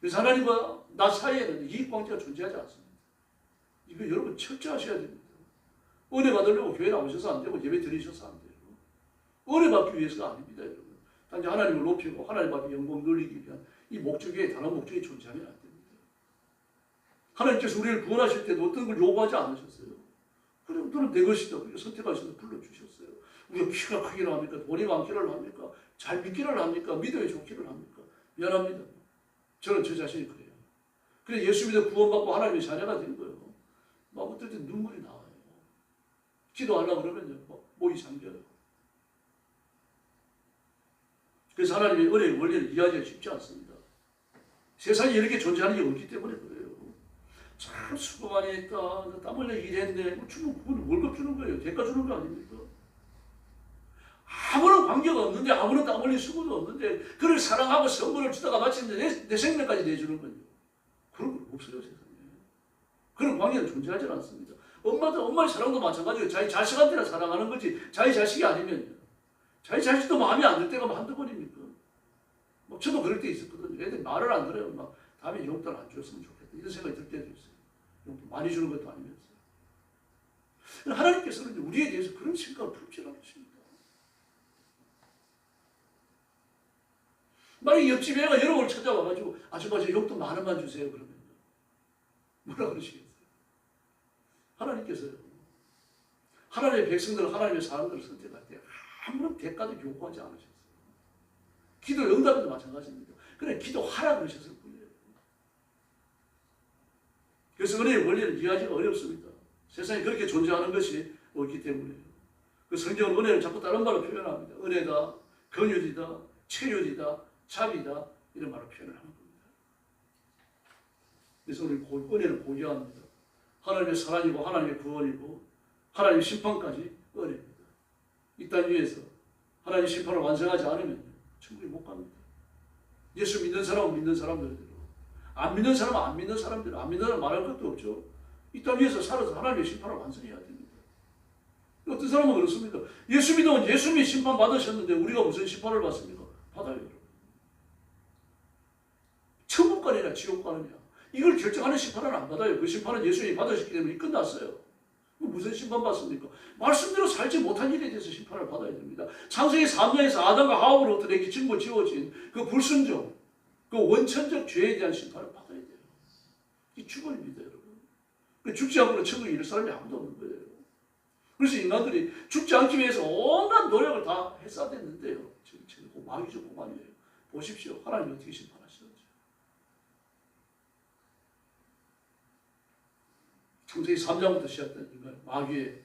그래서 하나님과 나 사이에는 이익관계가 존재하지 않습니다. 이거 여러분 철저하셔야 됩니다. 은혜 받으려고 교회 나오셔서 안 되고 예배 드리셔서 안 돼요. 은혜 받기 위해서가 아닙니다. 여러분. 단지 하나님을 높이고 하나님 앞에 영광 돌리기 위한 이 목적 외에 다른 목적이 존재하면 안 됩니다. 하나님께서 우리를 구원하실 때도 어떤 걸 요구하지 않으셨어요. 그래, 너는 내 것이다. 우리가 선택하셔서 불러주셨어요. 우리가 키가 크기를 합니까? 돈이 많기를 합니까? 잘 믿기를 합니까? 믿음이 좋기를 합니까? 미안합니다. 저는 저 자신이 그래요. 그래 예수 믿어 구원받고 하나님의 자녀가 된 거예요. 막 어떨 때 눈물이 나와요. 기도하려고 그러면요. 목이 잠겨요. 그래서 하나님의 은혜의 원리를 이해하기가 쉽지 않습니다. 세상에 이렇게 존재하는 게 없기 때문에 그래요. 참 수고 많이 했다. 땀 흘려 일했네. 주면 그건 월급 주는 거예요. 대가 주는 거 아닙니까? 아무런 관계가 없는데 아무런 땀 흘린 수고도 없는데 그를 사랑하고 선물을 주다가 마치 내 생명까지 내주는 거예요. 그런 건 없어요. 세상에. 그런 관계는 존재하지 않습니다. 엄마의 사랑도 마찬가지예요. 자기 자식한테나 사랑하는 거지 자기 자식이 아니면요. 자기 자식도 마음에 안 들 때가 한두 번입니까? 저도 그럴 때 있었거든요. 애들이 말을 안 들어요. 막 다음에 용돈 안 줬으면 좋겠다. 이런 생각이 들 때도 있어요. 용돈 많이 주는 것도 아니면서. 하나님께서는 우리에 대해서 그런 생각을 품지 않으십니다. 만약 옆집 애가 여러분을 찾아와가지고 아줌마 저 용돈 10,000원 주세요. 그러면 뭐라 그러시겠어요? 하나님께서요. 하나님의 백성들은 하나님의 사람들을 선택할 때 아무런 대가도 요구하지 않으셨어요. 기도 응답도 마찬가지입니다. 그냥 기도하라 그러셨을 뿐이에요. 그래서 은혜의 원리를 이해하기가 어렵습니다. 세상에 그렇게 존재하는 것이 없기 때문에요. 그 성경은 은혜를 자꾸 다른 말로 표현합니다. 은혜다, 긍휼이다, 체휼이다, 자비다 이런 말로 표현을 하는 겁니다. 그래서 우리 은혜를 고귀합니다. 하나님의 사랑이고 하나님의 구원이고 하나님의 심판까지 은혜입니다. 이 땅 위에서 하나님의 심판을 완성하지 않으면 천국에 못 갑니다. 예수 믿는 사람은 믿는 사람들대로, 안 믿는 사람은 안 믿는 사람대로, 안 믿는 사람은 말할 것도 없죠. 이 땅 위에서 살아서 하나님의 심판을 완성해야 됩니다. 어떤 사람은 그렇습니다. 예수 믿으면 예수님이 심판 받으셨는데 우리가 무슨 심판을 받습니까? 받아요. 여러분. 천국 가느냐 지옥 가느냐 이걸 결정하는 심판은 안 받아요. 그 심판은 예수님이 받으셨기 때문에 끝났어요. 무슨 심판 받습니까? 말씀대로 살지 못한 일에 대해서 심판을 받아야 됩니다. 창세기 3장에서 아담과 하와로부터 내게 짊어지워진 그 불순종, 그 원천적 죄에 대한 심판을 받아야 돼요. 이 죽음입니다, 여러분. 죽지 않고는 천국에 이를 사람이 아무도 없는 거예요. 그래서 인간들이 죽지 않기 위해서 온갖 노력을 다 했어야 됐는데요. 지금 마귀죠, 고만이에요. 보십시오. 하나님이 어떻게 심판하시는지. 창세기 3장부터 시작된 인간 마귀의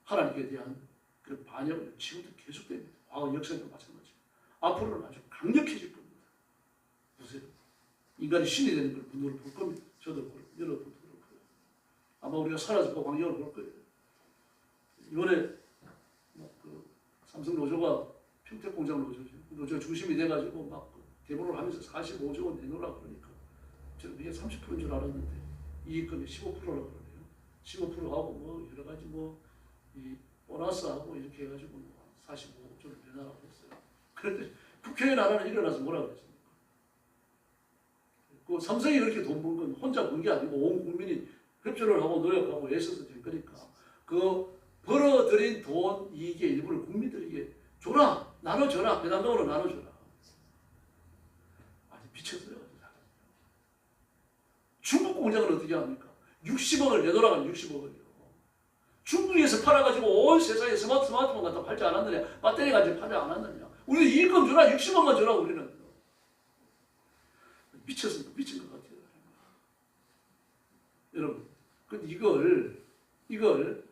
하나님께 대한 그 반역은 지금도 계속됩니다. 과거 역사도 마찬가지입니다. 앞으로는 아주 강력해질 겁니다. 보세요. 인간이 신이 되는 걸 눈으로 볼 겁니다. 저도 볼 거예요. 여러분도 볼 거예요. 아마 우리가 살아서 그 광경을 볼 거예요. 이번에 그 삼성 노조가 평택공장 노조죠. 노조 중심이 돼가지고 막 대보를 하면서 45조 원 내놓으라 그러니까 저는 그게 30%인 줄 알았는데 이익금이 15%라고 그러네요. 15%하고 뭐 여러 가지 이 보너스하고 이렇게 해가지고 45조를 내놔라고 했어요. 그런데 국회의원 하나는 일어나서 뭐라 그랬습니까? 그 삼성이 그렇게 돈 번 건 혼자 번 게 아니고 온 국민이 협조를 하고 노력하고 애써서 된 거니까 그 벌어들인 돈 이익의 일부를 국민들에게 줘라, 나눠줘라, 배당금으로 나눠줘라. 아니 미쳤어요. 중국 공장을 어떻게 합니까? 60억을 내놓으라고 60억을요. 중국에서 팔아가지고 온 세상에 스마트폰 갖다 팔지 않았느냐? 배터리 가지고 팔지 않았느냐? 우리 이익금 줘라, 60억만 줘라 우리는. 미쳤습니다. 미친 것 같아요. 여러분, 근데 이걸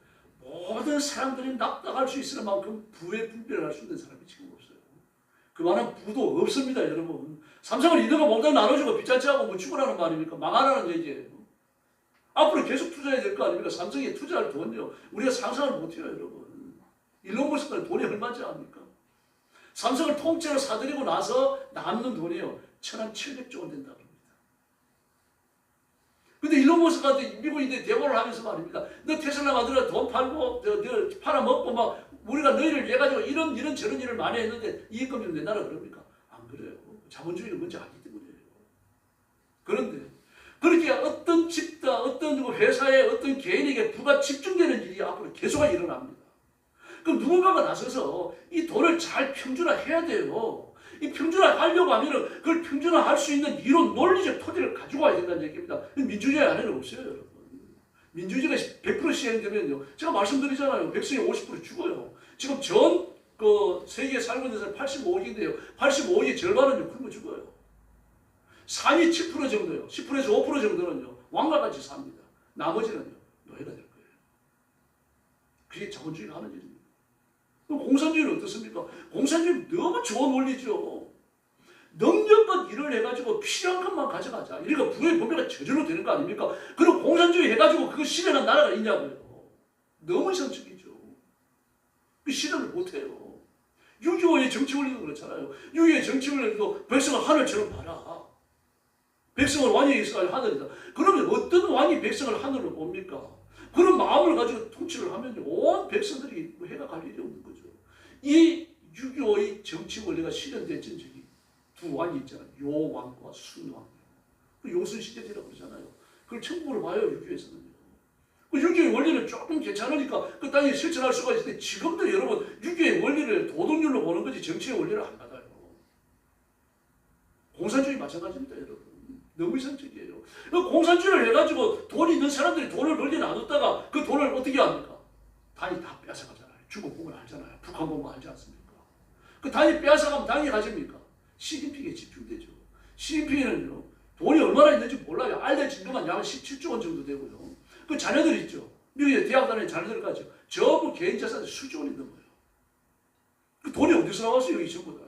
모든 사람들이 납득할 수 있을 만큼 부의 분별을 할 수 있는 사람이 지금 없어요. 그만한 부도 없습니다, 여러분. 삼성을 이득을 몽땅 나눠주고 빚잔치하고 뭐 죽으라는 거 아닙니까? 망하라는 얘기예요. 앞으로 계속 투자해야 될 거 아닙니까? 삼성에 투자할 돈요. 우리가 상상을 못해요, 여러분. 일론 머스크는 돈이 얼마지 않습니까? 삼성을 통째로 사들이고 나서 남는 돈이요. 1,700조 원 된다고 합니다. 근데 일론 머스크한테 미국인들이 대화를 하면서 말입니다. 너 테슬라 만들어 돈 팔고, 너 팔아먹고 막 우리가 너희를 위해 가지고 이런 저런 일을 많이 했는데 이익금 좀 내놔라 그럽니까? 안 그래요. 자본주의를 뭔지 알기 때문이에요. 그런데 그렇게 어떤 집단, 어떤 회사에 어떤 개인에게 부가 집중되는 일이 앞으로 계속 일어납니다. 그럼 누군가가 나서서 이 돈을 잘 평준화해야 돼요. 이 평준화하려고 하면은 그걸 평준화할 수 있는 이론, 논리적 토대를 가지고 와야 된다는 얘기입니다. 민주주의 안에는 없어요, 여러분. 민주주의가 100% 시행되면요, 제가 말씀드리잖아요. 백성이 50% 죽어요. 지금 전 세계에 살고 있는 사람이 85억인데요. 85억의 절반은요, 굶어 죽어요. 상위 7% 정도요, 10%에서 5% 정도는요, 왕가같이 삽니다. 나머지는요, 노예가 될 거예요. 그게 자본주의가 하는 일입니다. 그럼 공산주의는 어떻습니까? 공산주의는 너무 좋은 원리죠. 능력껏 일을 해가지고 필요한 것만 가져가자. 이러니까 부의 분배가 저절로 되는 거 아닙니까? 그럼 공산주의 해가지고 그거 실현한 나라가 있냐고요. 너무 이상적이죠. 그 실현을 못해요. 6.25의 정치 원리도 그렇잖아요. 6.25의 정치 원리도 백성을 하늘처럼 봐라. 백성을 왕이 있어야 하늘이다. 그러면 어떤 왕이 백성을 하늘로 봅니까? 그런 마음을 가지고 통치를 하면 온 백성들이 해가 갈 일이 없는 거죠. 이 6.25의 정치 원리가 실현된 적이 두 왕이 있잖아요. 요왕과 순왕. 그 용순시대라고 그러잖아요. 그걸 천국으로 봐요, 6.25에서는요. 그 6.25의 원리는 조금 괜찮으니까 그 땅에 실천할 수가 있을 때 지금도 여러분 6.25의 원리를 도덕률로 보는 거지 정치의 원리를 안 받아요. 공산주의 마찬가지입니다, 여러분. 너무 이상적이에요. 공산주의를 해가지고 돈 있는 사람들이 돈을 벌게 놔뒀다가 그 돈을 어떻게 합니까? 당이 다 뺏어가잖아요. 중국 보면 알잖아요. 북한 보면 알지 않습니까? 그 당이 뺏어가면 당이 가집니까? 시진핑에 집중되죠. 시진핑에는요, 돈이 얼마나 있는지 몰라요. 알려진 것만 약 17조 원 정도 되고요. 그 자녀들 있죠. 미국의 대학 다니는 자녀들까지 전부 개인 자산이 수조 원이 넘어요. 그 돈이 어디서 나왔어요? 이 전부 다요.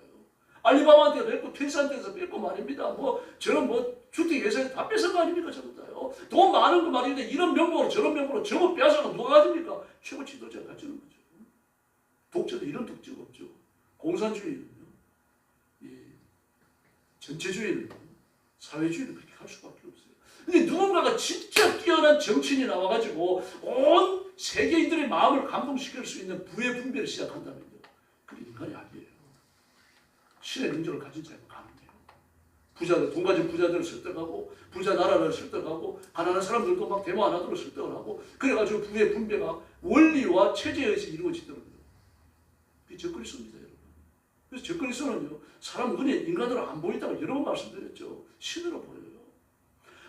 알리바바한테 뺏고 텐스한테서 뺏고 말입니다. 저런 주택 회사에서 다 뺏은 거 아닙니까? 전부 다요. 돈 많은 거 말인데 이런 명목으로 저런 명목으로 전부 빼앗아가 누가 가집니까? 최고 지도자가 가지는 거죠. 독재도 이런 독재가 없죠. 공산주의는요, 전체주의는, 사회주의는 그렇게 할 수밖에 없어요. 근데 누군가가 진짜 뛰어난 정치인이 나와가지고 온 세계인들의 마음을 감동시킬 수 있는 부의 분배를 시작한다면요, 그게 인간이 아니에요. 신의 능력을 가진 자는 가능해요. 부자들, 돈 가진 부자들을 설득하고, 부자 나라를 설득하고, 가난한 사람들도 막 데모 안 하도록 설득을 하고, 그래가지고 부의 분배가 원리와 체제에 의해서 이루어지더라고요. 그게 적그리스도입니다, 여러분. 그래서 적그리스도는요, 사람 눈에 인간으로 안 보인다고 여러 번 말씀드렸죠. 신으로 보여요.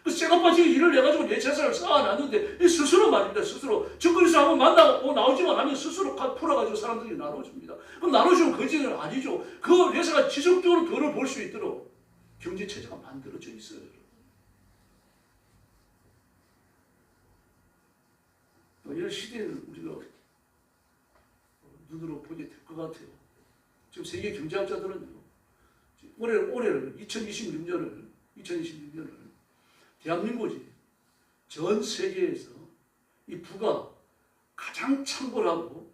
그래서 쇠갑바지게 일을 내가지고 내 재산을 쌓아놨는데, 스스로 말입니다, 스스로. 적그리스도 한번 만나고 나오지만 하면 스스로 풀어가지고 사람들이 나눠줍니다. 그럼 나눠주면 거짓은 아니죠. 그 회사가 지속적으로 돈을 벌 수 있도록 경제체제가 만들어져 있어요. 이런 시대를 우리가 눈으로 보게 될 것 같아요. 지금 세계 경제학자들은요, 올해를 2026년을 대한민국이 전 세계에서 이 부가 가장 창궐하고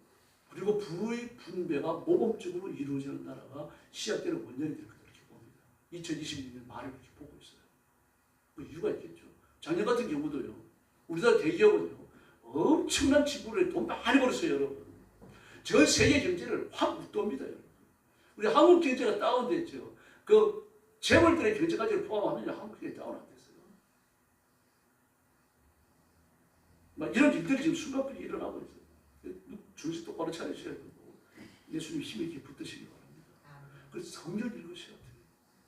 그리고 부의 분배가 모범적으로 이루어지는 나라가 시작되는 원년이 될 거다 이렇게 봅니다. 2026년 말을 그렇게 보고 있어요. 그 이유가 있겠죠. 작년 같은 경우도요, 우리나라 대기업은요, 엄청난 지분을 돈 많이 벌었어요, 여러분. 전 세계 경제를 확 웃돕니다, 여러분. 우리 한국 경제가 다운됐죠. 그 재벌들의 경제까지 포함하면 한국 경제 다운 안 됐어요. 막 이런 일들이 지금 순간적으로 일어나고 있어요. 정신 똑바로 차리셔야 되고 예수님 힘이 이렇게 붙드시기 바랍니다. 그래서 성경 읽으셔야 돼요.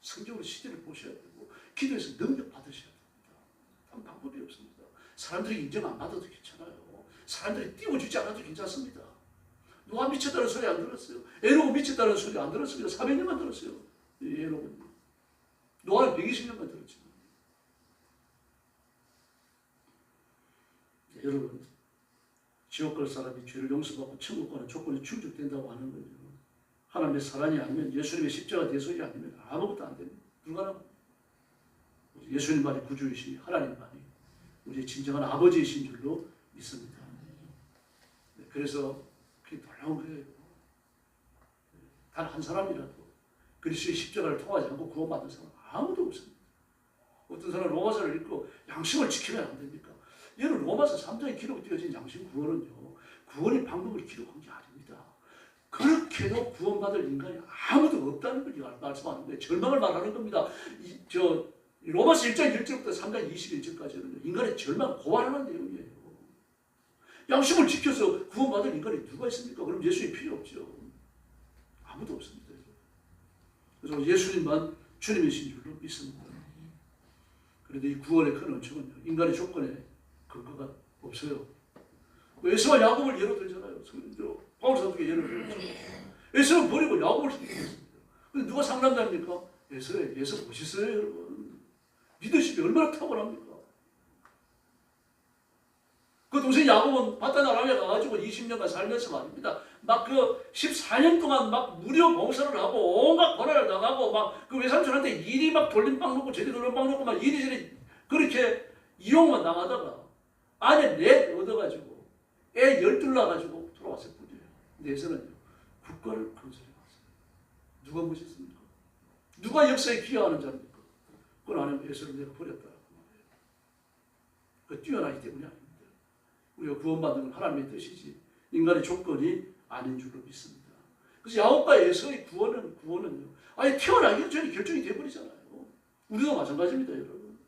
성경으로 시대를 보셔야 되고 기도해서 능력 받으셔야 됩니다. 다른 방법이 없습니다. 사람들이 인정 안 받아도 괜찮아요. 사람들이 띄워주지 않아도 괜찮습니다. 노아 미쳤다는 소리 안 들었어요. 에녹 미쳤다는 소리 안 들었습니다. 400년만 들었어요. 에녹은 노아는 120년만 들었지만. 네, 여러분 지옥 갈 사람이 죄를 용서받고 천국 가는 조건이 충족된다고 하는 거죠. 하나님의 사랑이 아니면 예수님의 십자가 대속이 아니면 아무것도 안 됩니다. 불가능합니다. 예수님만이 구주이시니 하나님만이 우리의 진정한 아버지이신 줄로 믿습니다. 네, 그래서 그게 놀라운 거예요. 단 한 사람이라도 그리스도의 십자가를 통하지 않고 구원받은 사람 아무도 없습니다. 어떤 사람은 로마서를 읽고 양심을 지키면 안 됩니까? 얘는 로마서 3장에 기록되어진 양심 구원은요, 구원의 방법을 기록한 게 아닙니다. 그렇게도 구원받을 인간이 아무도 없다는 걸 말씀하는 거예요. 절망을 말하는 겁니다. 로마서 1장 1절부터 3장 21절까지는 인간의 절망 고발하는 내용이에요. 양심을 지켜서 구원받을 인간이 누가 있습니까? 그럼 예수님이 필요 없죠. 아무도 없습니다. 그래서 예수님만 주님이신 줄로 믿습니다. 그런데 이 구원의 큰 원칙은요, 인간의 조건에 근거가 없어요. 에서와 야곱을 예로 들잖아요. 바울 사도가 예를 들었죠. 에서는 버리고 야곱을 선택했습니다. 근데 누가 상남자입니까? 에서예요. 에서 멋있어요, 여러분. 리더십이 얼마나 탁월합니까? 그 동생 야곱은 바다 나라에 가가지고 20년간 살면서 말입니다. 막 그 14년 동안 막 무료 봉사를 하고 온갖 고난을 당하고 막 그 외삼촌한테 이리 막 돌림빵 놓고 저리 돌림빵 놓고 막 이리저리 그렇게 이용만 당하다가 아내 넷 얻어가지고 애 12 낳아가지고 돌아왔을 뿐이에요. 근데 에서는요, 국가를 건설해왔어요. 누가 멋있습니까? 누가 역사에 기여하는 자입니까? 그건 아니면 에서를 내가 버렸다라고 말해요. 그 뛰어나기 때문이 아닙니다. 우리가 구원받는 건 하나님의 뜻이지 인간의 조건이 아닌 줄로 믿습니다. 그래서 야곱과 에서의 구원은요, 아예 태어나기 전에 결정이 돼버리잖아요. 우리도 마찬가지입니다, 여러분.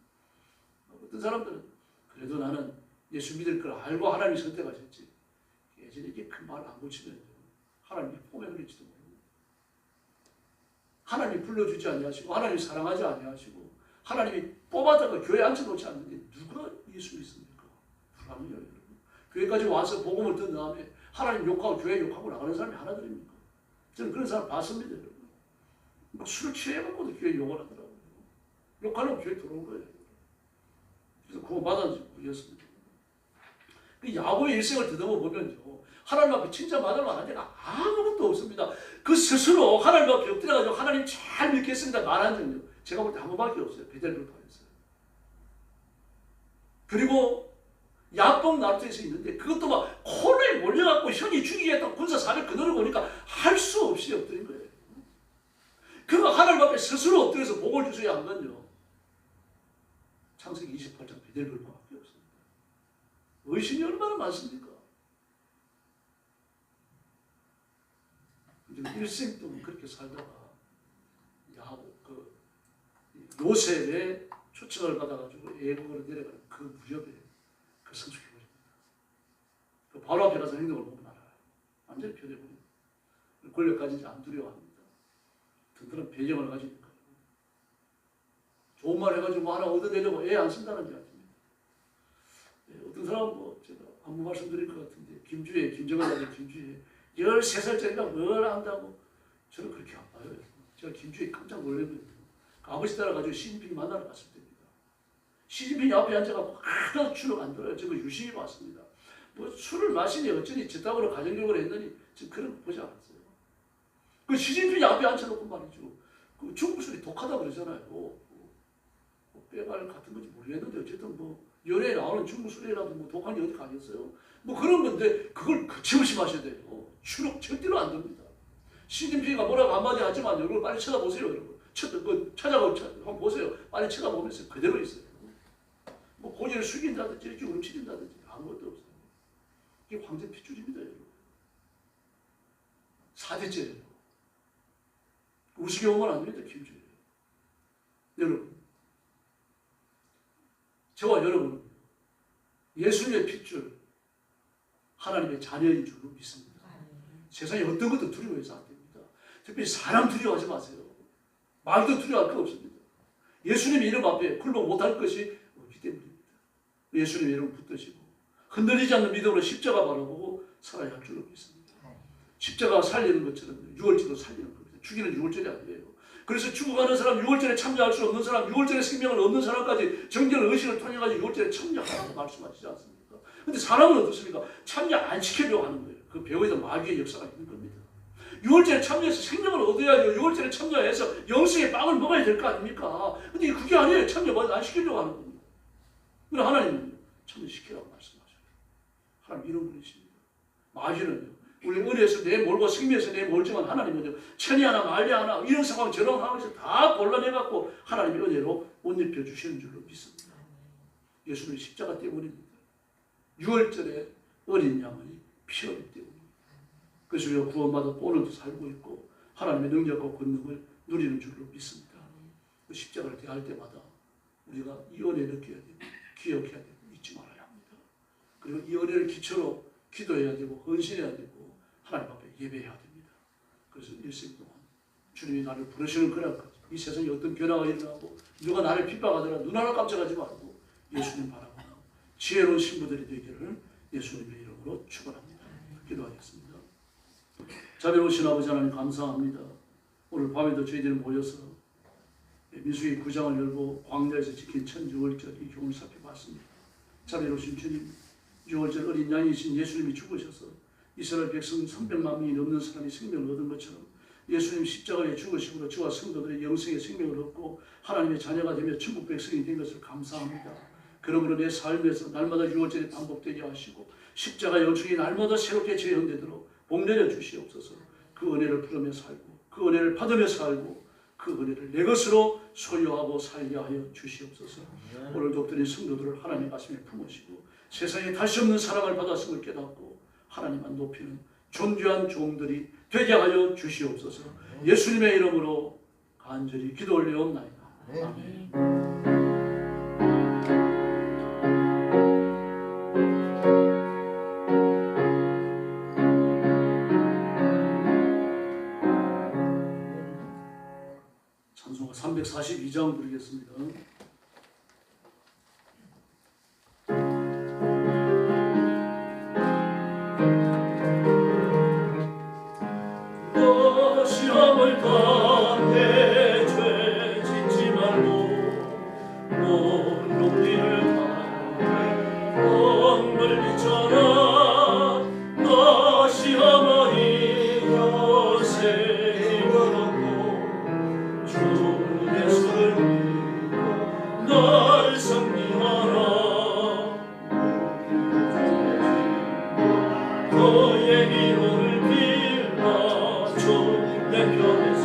어떤 사람들은 그래도 나는 예수 믿을 걸 알고 하나님이 선택하셨지, 예전에 이게 큰 말 안 고치면 하나님이 포기할지도 모르고, 하나님이 불러주지 아니하시고 하나님이 사랑하지 아니하시고 하나님이 뽑아다가 교회에 앉혀놓지 않는데 누가 예수 믿습니까? 불가능해요, 여러분. 교회까지 와서 복음을 듣는 다음에 하나님 욕하고 교회 욕하고 나가는 사람이 하나들입니까? 저는 그런 사람 봤습니다, 여러분. 막 술을 취해갖고도 교회 욕을 하더라고요. 욕하려고 교회 들어온 거예요. 그래서 그거 받아서 구했습니다. 그 야곱의 일생을 더듬어 보면요, 하나님 앞에 칭찬받을 만한 데가 아무것도 없습니다. 그 스스로 하나님 앞에 엎드려가지고 하나님 잘 믿겠습니다 말한 적요, 제가 볼 때 한 번밖에 없어요. 베델불파에서요. 그리고 야복 나루터에서 있는데 그것도 막 코너에 몰려갖고 형이 죽이겠다고 군사 400 그늘을 보니까 할 수 없이 엎드린 거예요. 그가 하나님 앞에 스스로 엎드려서 복을 주셔야 한 건요, 창세기 28장 베델불파밖에 없습니다. 의심이 얼마나 많습니까? 일생 동안 그렇게 살다가 요셉의 초청을 받아가지고 애국으로 내려가는 그 무렵에 그 성숙해버립니다. 그 바로 앞에 가서 행동을 보면 알아요. 완전히 변해버립니다. 권력까지 이제 안 두려워합니다. 든든한 배경을 가지니까. 좋은 말 해가지고 뭐 하나 얻어내려고 애 안 쓴다는 게 아닙니다. 어떤 사람은 뭐 제가 한번 말씀드릴 것 같은데, 김정은 아들 김주혜 13살짜리가 뭘 안다고, 저는 그렇게 안 봐요. 제가 김주혜 깜짝 놀랐거든요. 아버지 따라가지고 시진핑 만나러 갔을 때입니다. 시진핑이 앞에 앉아가지고 하나도 추억 안 들어요. 제가 유심히 봤습니다. 뭐 술을 마시니 어쩌니 저따구로 가정교육을 했더니 지금 그런 거 보지 않았어요. 그 시진핑이 앞에 앉혀놓고 말이죠, 그 중국 술이 독하다 그러잖아요. 빼갈 같은 건지 모르겠는데 어쨌든 뭐 연애에 나오는 중국 술이라도 뭐 독한 게 어디 가겠어요. 뭐 그런 건데 그걸 거침없이 마셔야 돼요. 추록 절대로 안 됩니다. 시진핑이가 뭐라고 한마디 하지만 여러분 빨리 쳐다보세요, 여러분. 찾아보고 한번 보세요. 빨리 쳐다보면서 그대로 있어요. 뭐 고개를 숙인다든지 이렇게 움츠린다든지 아무것도 없어요. 이게 황제 핏줄입니다, 여러분. 4대째예요. 우스개오만 아닙니다, 김주예요. 여러분, 저와 여러분은 예수님의 핏줄, 하나님의 자녀인 줄로 믿습니다. 세상에 어떤 것도 두려워해서 안 됩니다. 특별히 사람 두려워하지 마세요. 말도 두려워할 거 없습니다. 예수님의 이름 앞에 굴복 못할 것이 없기 때문입니다. 예수님의 이름 붙드시고 흔들리지 않는 믿음으로 십자가 바라보고 살아야 할 줄로 믿습니다. 십자가 살리는 것처럼 유월절도 살리는 겁니다. 죽이는 유월절이 아니에요. 그래서 죽어가는 사람, 유월절에 참여할 수 없는 사람, 유월절에 생명을 얻는 사람까지 정결 의식을 통해가지고 유월절에 참여하라고 말씀하시지 않습니까? 근데 사람은 어떻습니까? 참여 안 시키려고 하는 거예요. 그 배후에도 마귀의 역사가 있는 겁니다. 유월절에 참여해서 생명을 얻어야죠. 유월절에 참여해서 영생의 빵을 먹어야 될 거 아닙니까? 근데 그게 아니에요. 참여 안 시키려고 하는 겁니다. 그러나 하나님은 참여시키라고 말씀하셔요. 하나님 이런 분이십니다. 마귀는요, 우리 은혜에서 내 몰고 생명에서 내 몰지만 하나님은요, 천이 하나 말리 하나 이런 상황 저런 상황에서 다 골라내갖고 하나님의 은혜로 옷 입혀주시는 줄로 믿습니다. 예수님의 십자가 때문입니다. 유월절에 어린 양의 피 흘림 때문입니다. 그래서 우리가 구원받아 오늘도 살고 있고 하나님의 능력과 권능을 누리는 줄로 믿습니다. 그 십자가를 대할 때마다 우리가 이 은혜를 느껴야 되고 기억해야 되고 잊지 말아야 합니다. 그리고 이 은혜를 기초로 기도해야 되고 헌신해야 되고 하나님 앞에 예배해야 됩니다. 그래서 일생 동안 주님이 나를 부르시는 그날까지 이 세상에 어떤 변화가 일어나고 누가 나를 핍박하더라 눈 하나 깜짝하지 말고 예수님 바라보는 지혜로운 신부들이 되기를 예수님의 이름으로 축원합니다. 기도하겠습니다. 자비로우신 아버지 하나님 감사합니다. 오늘 밤에도 저희들이 모여서 민수기 9장을 열고 광야에서 지킨 천주월절 이 교훈을 살펴봤습니다. 자비로우신 주님, 유월절 어린 양이신 예수님이 죽으셔서 이스라엘 백성 300만 명이 넘는 사람이 생명을 얻은 것처럼 예수님 십자가에 죽으심으로 저와 성도들의 영생의 생명을 얻고 하나님의 자녀가 되며 천국 백성이 된 것을 감사합니다. 그러므로 내 삶에서 날마다 유월절이 반복되게 하시고 십자가 연축이 날마다 새롭게 재현되도록 복내려 주시옵소서. 그 은혜를 부르며 살고 그 은혜를 받으며 살고 그 은혜를 내 것으로 소유하고 살게 하여 주시옵소서. 오늘도 드린 성도들을 하나님 가슴에 품으시고 세상에 다시 없는 사랑을 받았음을 깨닫고 하나님만 높이는 존귀한 종들이 되게 하여 주시옵소서. 예수님의 이름으로 간절히 기도 올리옵나이다. 아멘. 찬송가 342장 부르겠습니다. 시험을 당해 죄 짓지 말고 온 용기를 다해 엉을 비춰라. 너 시험을 이겨 새 힘을 얻고 주 예수를 믿고 널 승리하라. 너의 기도를 빌라. 내 편에서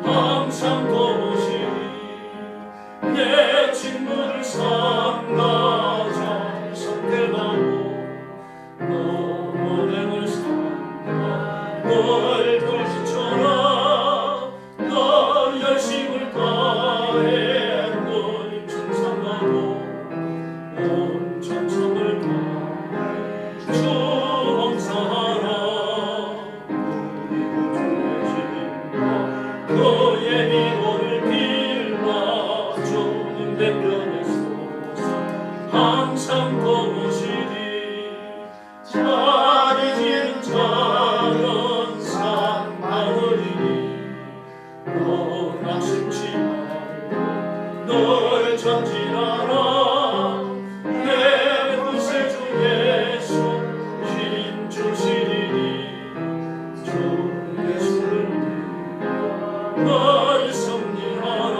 항상 도우시니 내 친구를 삼가 잘 선택하고 너 언행을 삼가 널 돌지쳐라. 너 열심을 다해 널称賛하고 온 정성을 다해 주 봉사하라. 너의 기도를 빌라. 주님 내 편에 서서 항상 도우시리. 자리 지은 자는 상 받으리니 너 낙심치 말고 널 전진하라. 내 구세주 예수 힘 주시리니 주 예수를 널 승리하라.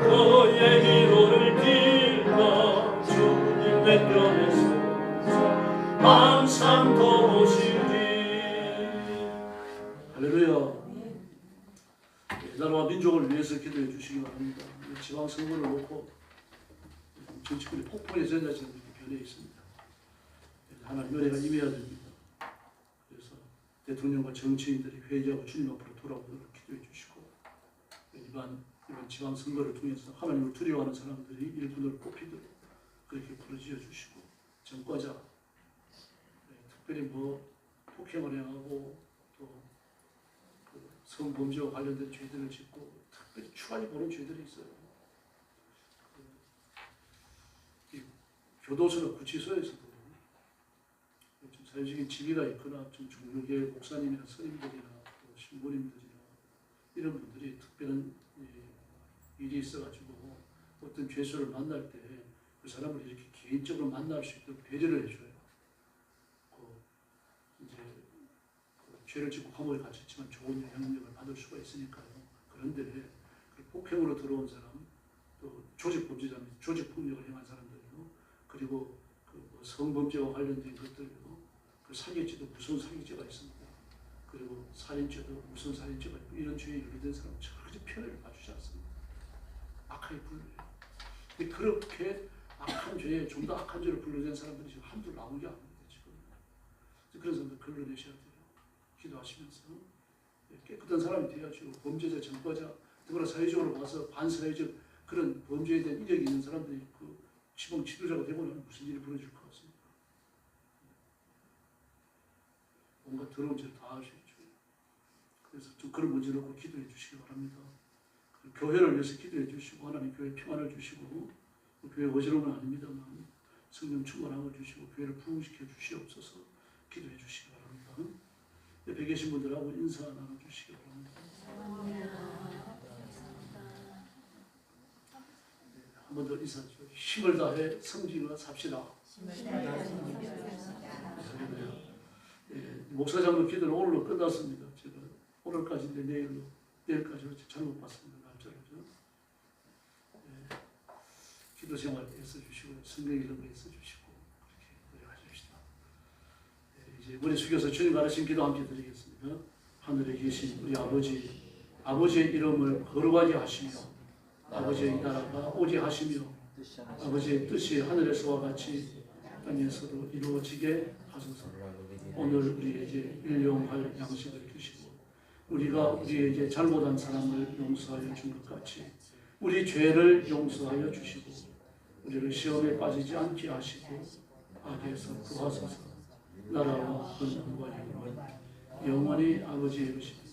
너의 기도를 빌라. 주님 내 편에 서서 항상 도우시리. 할렐루야. 나라와 민족을 위해서 기도해 주시기 바랍니다. 지방선거를 놓고 정치권이 폭풍의 전자처럼 이렇게 변해 있습니다. 하나님 은혜가 임해야 됩니다. 그래서 대통령과 정치인들이 회개하고 주님 앞으로 돌아오도록 기도해 주시고 이번 지방선거를 통해서 하나님을 두려워하는 사람들이 일꾼을 뽑히도록 그렇게 부르짖어 주시고 정과자 특별히 뭐 폭행을 행하고 또 그 성범죄와 관련된 죄들을 짓고 특별히 추가히 보는 죄들이 있어요. 이 교도소나 구치소에서도 좀 사회적인 지위가 있거나 좀 종교계 목사님이나 스님들이나 또 신부님들이나 이런 분들이 특별한 일이 있어가지고 어떤 죄수를 만날 때 그 사람을 이렇게 개인적으로 만날 수 있도록 배려를 해줘요. 이제 죄를 짓고 감옥에 갇혔지만 좋은 영향력을 받을 수가 있으니까요. 그런데 그 폭행으로 들어온 사람, 또 조직범죄자입니다. 조직폭력을 행한 사람들이요. 그리고 그 성범죄와 관련된 것들이요. 그 사기죄도 무서운 사기죄가 있습니다. 그리고 살인죄도 무서운 살인죄가 있고 이런 죄에 연루된 사람은 절대 편애를 봐주지 않습니다. 악하게 불러요. 근데 그렇게 악한 죄에 좀 더 악한 죄를 불러낸 사람들이 지금 한둘 나온 게 아닙니다. 지금. 그런 사람들 걸러내셔야 돼요. 기도하시면서 깨끗한 사람이 돼야죠. 범죄자, 전과자, 더불어 사회적으로 봐서 반사회적 그런 범죄에 대한 이력이 있는 사람들이 그 지방 지도자가 되고는 무슨 일이 벌어질 것 같습니까? 뭔가 더러운 죄를 다 할 수 있죠. 그래서 좀 그런 문제 놓고 기도해 주시기 바랍니다. 교회를 위해서 기도해 주시고 하나님 교회 평안을 주시고 교회 어지러움은 아닙니다만 성령 충만함을 주시고 교회를 부흥시켜 주시옵소서 기도해 주시기 바랍니다. 옆에 계신 분들하고 인사 나눠주시기 바랍니다. 한 번 더 인사하죠. 힘을 다해 성지가 삽시다. 목사장로 기도는 오늘로 끝났습니다. 제가 오늘까지인데 내일까지 잘못 봤습니다. 날짜를요. 기도 생활 애써주시고 성경 이런 거 애써주시고 그렇게 노력하십시다. 이제 머리 숙여서 주님 가르친 기도 함께 드리겠습니다. 하늘에 계신 우리 아버지의 이름을 거룩하게 하시며 아버지의 나라가 오게 하시며 아버지의 뜻이 하늘에서와 같이 땅에서도 이루어지게 하소서. 오늘 우리에게 일용할 양식을 주시고 우리가 우리에게 잘못한 사람을 용서하여 준 것 같이 우리 죄를 용서하여 주시고 우리를 시험에 빠지지 않게 하시고 악에서 구하소서. 나라와 권능과 영광 영원히 아버지의 것입니다.